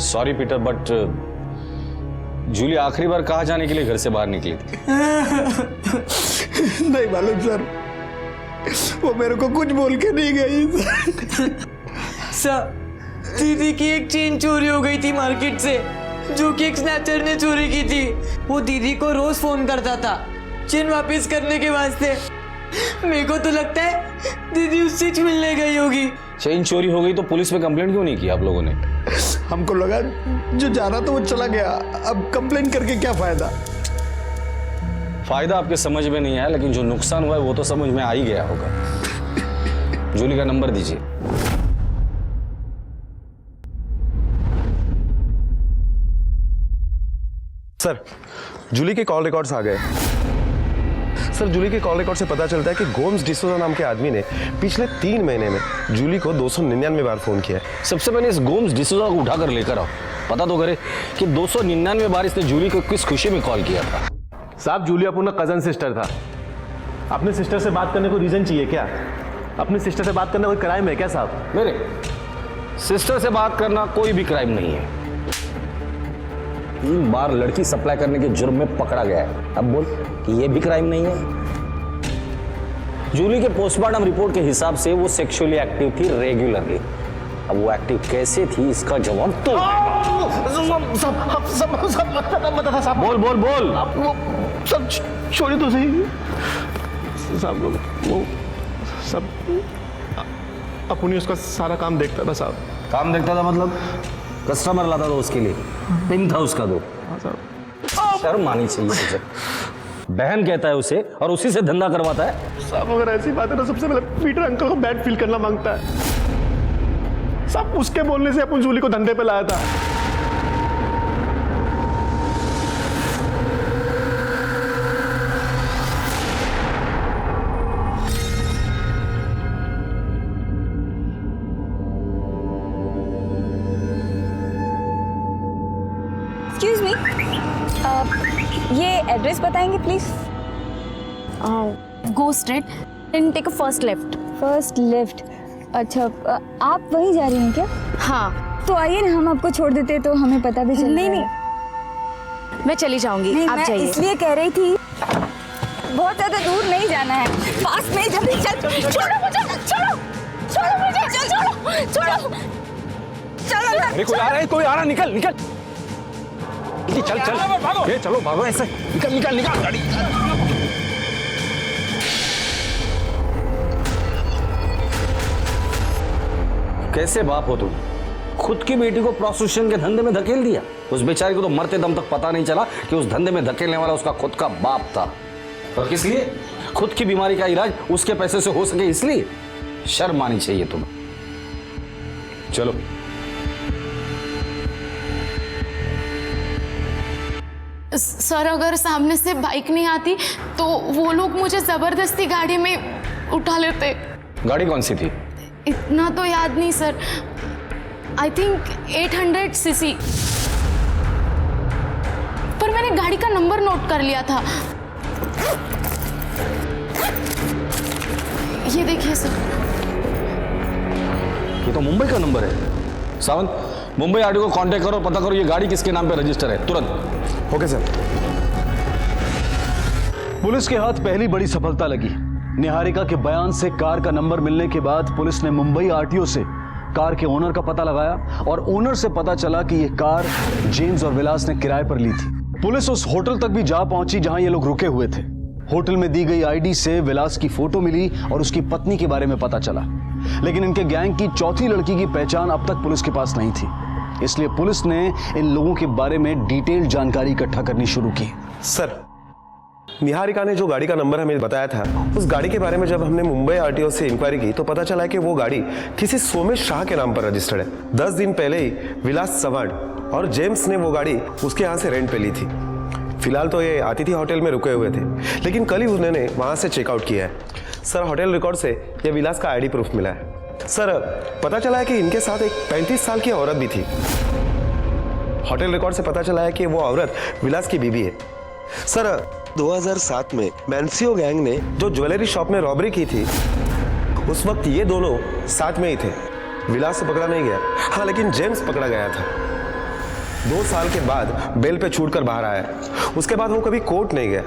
सॉरी पीटर, बट जूली आखिरी बार कहाँ जाने के लिए घर से बाहर निकली थी? नहीं मालूम सर, वो मेरे को कुछ बोल के नहीं गई। सर, दीदी की एक चेन चोरी हो गई थी मार्केट से, जो कि एक स्नैचर ने चोरी की थी। वो दीदी को रोज फोन करता था चेन वापस करने के वास्ते। मेरे को तो लगता है दीदी उससे मिलने गई होगी। चेन चोरी हो गई तो पुलिस में कंप्लेंट क्यों नहीं की आप लोगों ने? हमको लगा जो जाना तो वो चला गया, अब कंप्लेंट करके क्या फायदा। फायदा आपके समझ में नहीं आया, लेकिन जो नुकसान हुआ है वो तो समझ में आ ही गया होगा। जूली का नंबर दीजिए। सर, जूली के कॉल रिकॉर्ड्स आ गए। सर, जूली के कॉल रिकॉर्ड से पता चलता है कि गोम्स डिसोजा नाम के आदमी ने पिछले 3 महीने में जूली को 299 बार फोन किया है। सबसे पहले इस गोम्स डिसोजा को उठाकर लेकर आओ, पता तो करे कि 299 बार इसने जूली को किस खुशी में कॉल किया था। साहब, जूली अपना कजन सिस्टर था। अपने सिस्टर से बात करने को रीजन चाहिए क्या? अपनी सिस्टर से बात करना कोई क्राइम है क्या साहब? मेरे सिस्टर से बात करना कोई भी क्राइम नहीं है। 3 बार लड़की सप्लाई करने के जुर्म में पकड़ा गया है, अब बोल कि ये भी क्राइम नहीं है? जूली के पोस्टमार्टम रिपोर्ट के हिसाब से वो सेक्सुअली एक्टिव थी रेगुलरली। अब वो एक्टिव कैसे थी इसका जवाब तो बोल बोल बोल। वो सब छोड़ी तो सही साहब, लोग वो सब अपनी उसका सारा काम देखता था साहब। काम देखता था मतलब कस्टमर लाता था उसके लिए, पिन था उसका दो। शर्म आनी चाहिए तुझे। बहन कहता है उसे और उसी से धंधा करवाता है। साहब, अगर ऐसी बात है तो सबसे पहले पीटर अंकल को बैड फील करना मांगता है साहब। उसके बोलने से अपन जूली को धंधे पे लाया था। एक्सक्यूज मी, ये एड्रेस बताएंगे please? Go straight and take a first left. First left, अच्छा आप वहीं जा रही हैं क्या? हाँ, तो आइए ना, हम आपको छोड़ देते तो हमें पता भी चल। नहीं नहीं, मैं चली जाऊंगी, आप जाइए। इसलिए कह रही थी बहुत ज्यादा दूर नहीं जाना है, पास में। जल्दी चल, छोड़ो मुझे, छोड़ो छोड़ो मुझे, चल छोड़ो छोड़ो, चलो ना। अरे कोई आ रहा है, कोई आ रहा है, निकल निकल। चल चल, ये चलो भागो ऐसे, निकल निकल निकल गाड़ी। कैसे बाप हो तुम? खुद की बेटी को प्रोस्टिट्यूशन के धंधे में धकेल दिया। उस बेचारी को तो मरते दम तक पता नहीं चला कि उस धंधे में धकेलने वाला उसका खुद का बाप था। और किस लिए? खुद की बीमारी का इलाज उसके पैसे से हो सके इसलिए। शर्म आनी चाहिए तुम्हें। चलो सर, अगर सामने से बाइक नहीं आती तो वो लोग मुझे जबरदस्ती गाड़ी में उठा लेते। गाड़ी कौन सी थी? इतना तो याद नहीं सर, आई थिंक 800 सीसी, पर मैंने गाड़ी का नंबर नोट कर लिया था। ये देखिए सर, ये तो मुंबई का नंबर है। सावंत, मुंबई आरटीओ को कांटेक्ट करो, पता करो ये गाड़ी किसके नाम पे रजिस्टर है, तुरंत। Okay sir. पुलिस के हाथ पहली बड़ी सफलता लगी। निहारिका के बयान से कार का नंबर मिलने के बाद पुलिस ने मुंबई आरटीओ से कार के ओनर का पता लगाया और ओनर से पता चला कि यह कार जेम्स और विलास ने किराए पर ली थी। पुलिस उस होटल तक भी जा पहुंची जहां ये लोग रुके हुए थे होटल में दी गई आईडी से विलास की फोटो मिली और उसकी पत्नी के बारे में पता चला, लेकिन इनके गैंग की चौथी लड़की की पहचान अब तक पुलिस के पास नहीं थी। इसलिए पुलिस ने इन लोगों के बारे में डिटेल जानकारी इकट्ठा करनी शुरू की। सर, निहारिका ने जो गाड़ी का नंबर हमें बताया था, उस गाड़ी के बारे में जब हमने मुंबई आरटीओ से इंक्वायरी की तो पता चला कि वो गाड़ी किसी सोमेश शाह के नाम पर रजिस्टर्ड है। 10 दिन पहले ही विलास चव्हाण और जेम्स ने वो गाड़ी उसके यहाँ से रेंट पे ली थी। फिलहाल तो ये अतिथि होटल में रुके हुए थे, लेकिन कल ही उन्होंने वहाँ से चेकआउट किया है। सर, होटल रिकॉर्ड से ये विलास का आईडी प्रूफ मिला है। सर, पता चला है कि इनके साथ एक 35 साल की औरत भी थी। होटल रिकॉर्ड से पता चला है कि वो औरत विलास की बीवी है। सर, 2007 में मैंसियो गैंग ने जो ज्वेलरी शॉप में रॉबरी की थी, उस वक्त ये दोनों साथ में ही थे। विलास तो पकड़ा नहीं गया, हाँ, लेकिन जेम्स पकड़ा गया था। 2 साल के बाद बेल पे छूटकर बाहर आया। उसके बाद वो कभी कोर्ट नहीं गया।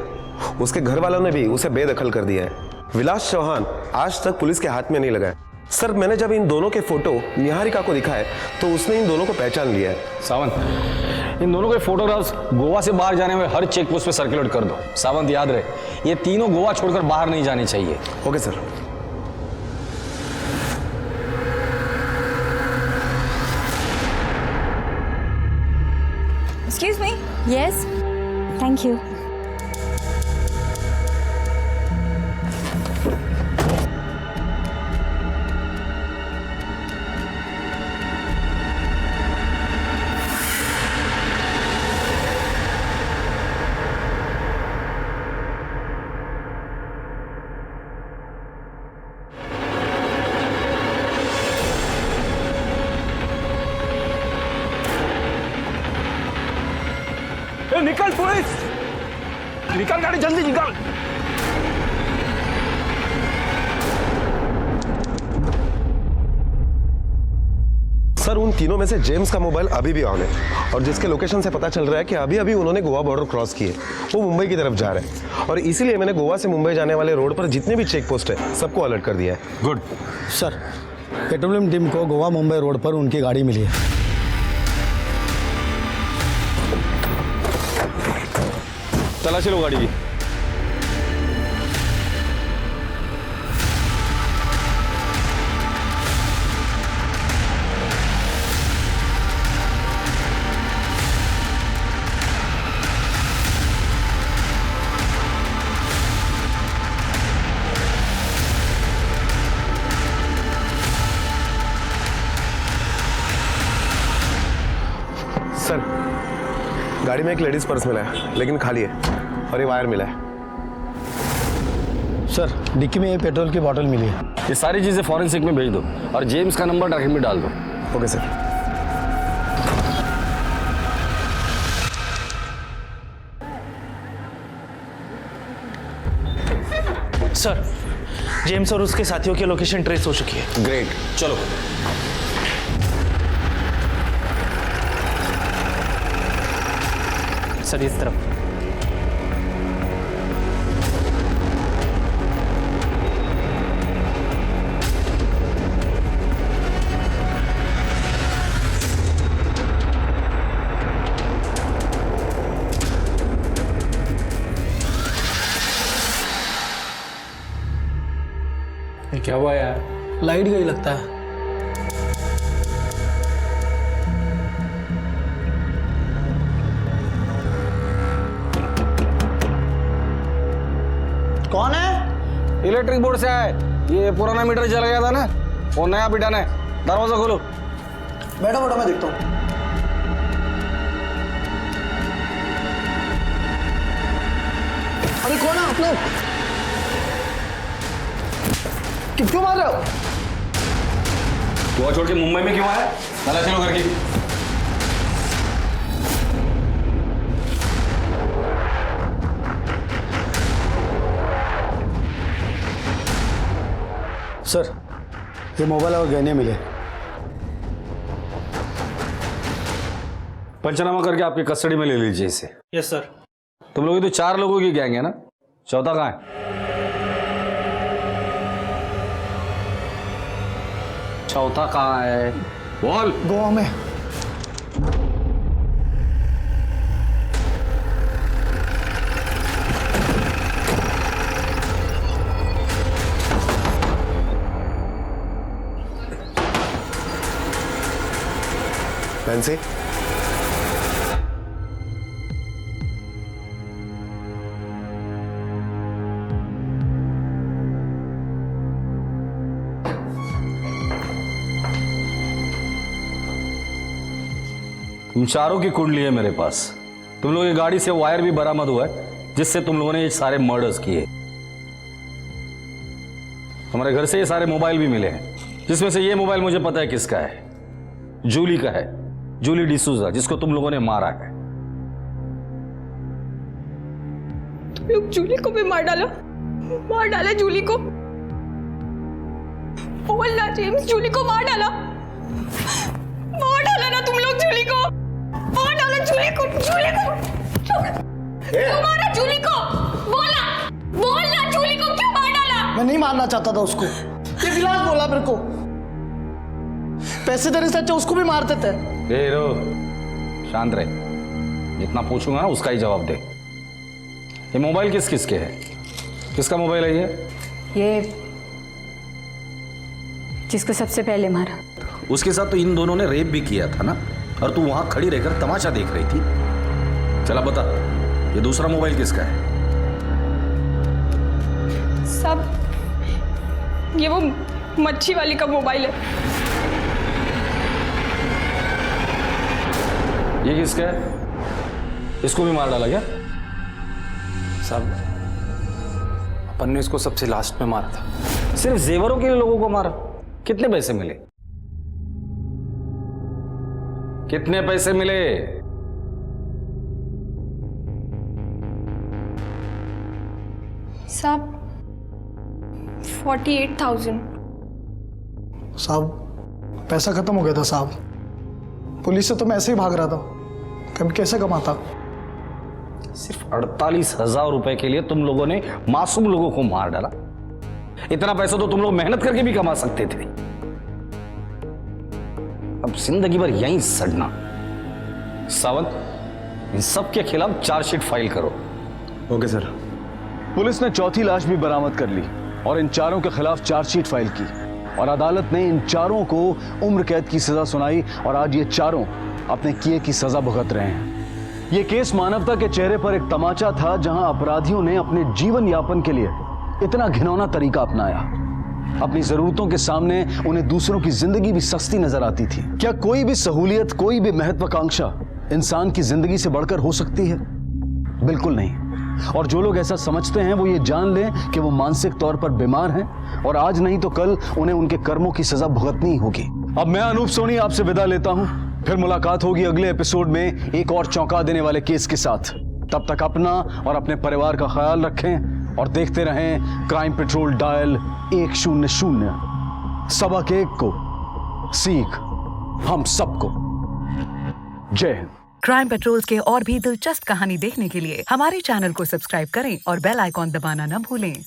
उसके घर वालों ने भी उसे बेदखल कर दिया है। विलास चौहान आज तक पुलिस के हाथ में नहीं लगा है। सर, मैंने जब इन दोनों के फोटो निहारिका को दिखाए तो उसने इन दोनों को पहचान लिया है। सावंत, इन दोनों के फोटोग्राफ्स गोवा से बाहर जाने में हर चेक पोस्ट पे सर्कुलेट कर दो। सावंत, याद रहे, ये तीनों गोवा छोड़कर बाहर नहीं जाने चाहिए। Okay sir. Excuse me. Yes, thank you. निकल पुलिस, निकल गाड़ी, जल्दी निकल। सर, उन तीनों में से जेम्स का मोबाइल अभी भी ऑन है और जिसके लोकेशन से पता चल रहा है कि अभी अभी उन्होंने गोवा बॉर्डर क्रॉस किए। वो मुंबई की तरफ जा रहे हैं और इसीलिए मैंने गोवा से मुंबई जाने वाले रोड पर जितने भी चेक पोस्ट है सबको अलर्ट कर दिया है। गुड सर, पेट्रोलियम टीम को गोवा मुंबई रोड पर उनकी गाड़ी मिली है। तलाशी लो गाड़ी की। सर, गाड़ी में एक लेडीज पर्स मिला है, लेकिन खाली है और ये वायर मिला है। सर, डिक्की में पेट्रोल की बोतल मिली है। ये सारी चीजें फॉरेंसिक में भेज दो और जेम्स का नंबर ट्रैकिंग में डाल दो। Okay sir. सर, जेम्स और उसके साथियों की लोकेशन ट्रेस हो चुकी है। ग्रेट, चलो। सर, इस तरफ। क्या हुआ यार? लाइट गई लगता है। कौन है? इलेक्ट्रिक बोर्ड से आया है। ये पुराना मीटर जल गया था ना, वो नया पिटाना है। दरवाजा खोलो। बैठो बैठो, मैं देखता हूँ। अरे कौन है आप लोग? क्यों मार रहे हो? गोवा छोड़ के मुंबई में क्यों आया? तलाशी लो घर की। सर, ये मोबाइल और गहने मिले। पंचनामा करके आपकी कस्टडी में ले लीजिए इसे। Yes sir. तुम लोग तो 4 लोगों की गैंग है ना? चौथा कहाँ है? चौथा कहाँ है? बोल। गोवा में। नैन्सी, तुम चारों की कुंडली है मेरे पास। तुम लोगों की गाड़ी से वायर भी बरामद हुआ है जिससे तुम लोगों ने ये सारे मर्डर्स किए। हमारे घर से ये सारे मोबाइल भी मिले हैं, जिसमें से ये मोबाइल मुझे पता है किसका है, जूली का है, जूली डिसूजा, जिसको तुम लोगों ने मारा है। तुम लोग जूली को भी मार डाला जूली को। बोलना जेम्स, जूली को मार डाला ना तुम लोग जूली को। मार डाला जूली को। क्यों मारा जूली को? बोलना जूली को क्यों मार डाला? मैं नहीं मारना चाहता था उसको, ये विलास बोला मेरे को। पैसे देने से अच्छा उसको भी मार देते। ए रो, शांत रहे। जितना पूछूंगा ना उसका ही जवाब दे। ये मोबाइल किस किस के है? किसका मोबाइल है ये जिसको सबसे पहले मारा। उसके साथ तो इन दोनों ने रेप भी किया था ना, और तू वहां खड़ी रहकर तमाशा देख रही थी। चला बता, ये दूसरा मोबाइल किसका है? सब ये वो मच्छी वाली का मोबाइल है। ये किसका है? इसको भी मार डाला क्या? साहब, अपन ने इसको सबसे लास्ट में मारा था। सिर्फ जेवरों के लिए लोगों को मारा? कितने पैसे मिले? कितने पैसे मिले? साहब 48,000। साहब पैसा खत्म हो गया था साहब। पुलिस से तो मैं ऐसे ही भाग रहा था, कभी कैसे कमाता। सिर्फ 48,000 रुपए के लिए तुम लोगों ने मासूम लोगों को मार डाला। इतना पैसा तो तुम लोग मेहनत करके भी कमा सकते थे। अब जिंदगी भर यहीं सड़ना। सावंत, इन सब के खिलाफ चार्जशीट फाइल करो। Okay sir. पुलिस ने चौथी लाश भी बरामद कर ली और इन चारों के खिलाफ चार्जशीट फाइल की, और अदालत ने इन चारों को उम्र कैद की सजा सुनाई, और आज ये चारों अपने किए की सजा भुगत रहे हैं। ये केस मानवता के चेहरे पर एक तमाचा था, जहां अपराधियों ने अपने जीवन यापन के लिए इतना घिनौना तरीका अपनाया। अपनी जरूरतों के सामने उन्हें दूसरों की जिंदगी भी सस्ती नजर आती थी। क्या कोई भी सहूलियत, कोई भी महत्वाकांक्षा इंसान की जिंदगी से बढ़कर हो सकती है? बिल्कुल नहीं। और जो लोग ऐसा समझते हैं वो ये जान लें कि वो मानसिक तौर पर बीमार हैं, और आज नहीं तो कल उन्हें उनके कर्मों की सजा भुगतनी होगी। अब मैं अनूप सोनी आपसे विदा लेता हूं। फिर मुलाकात होगी अगले एपिसोड में एक और चौंका देने वाले केस के साथ। तब तक अपना और अपने परिवार का ख्याल रखें और देखते रहें क्राइम पेट्रोल डायल 100। सबक एक को, सीख हम सबको। जय हिंद। क्राइम पेट्रोल के और भी दिलचस्प कहानी देखने के लिए हमारे चैनल को सब्सक्राइब करें और बेल आइकॉन दबाना न भूलें।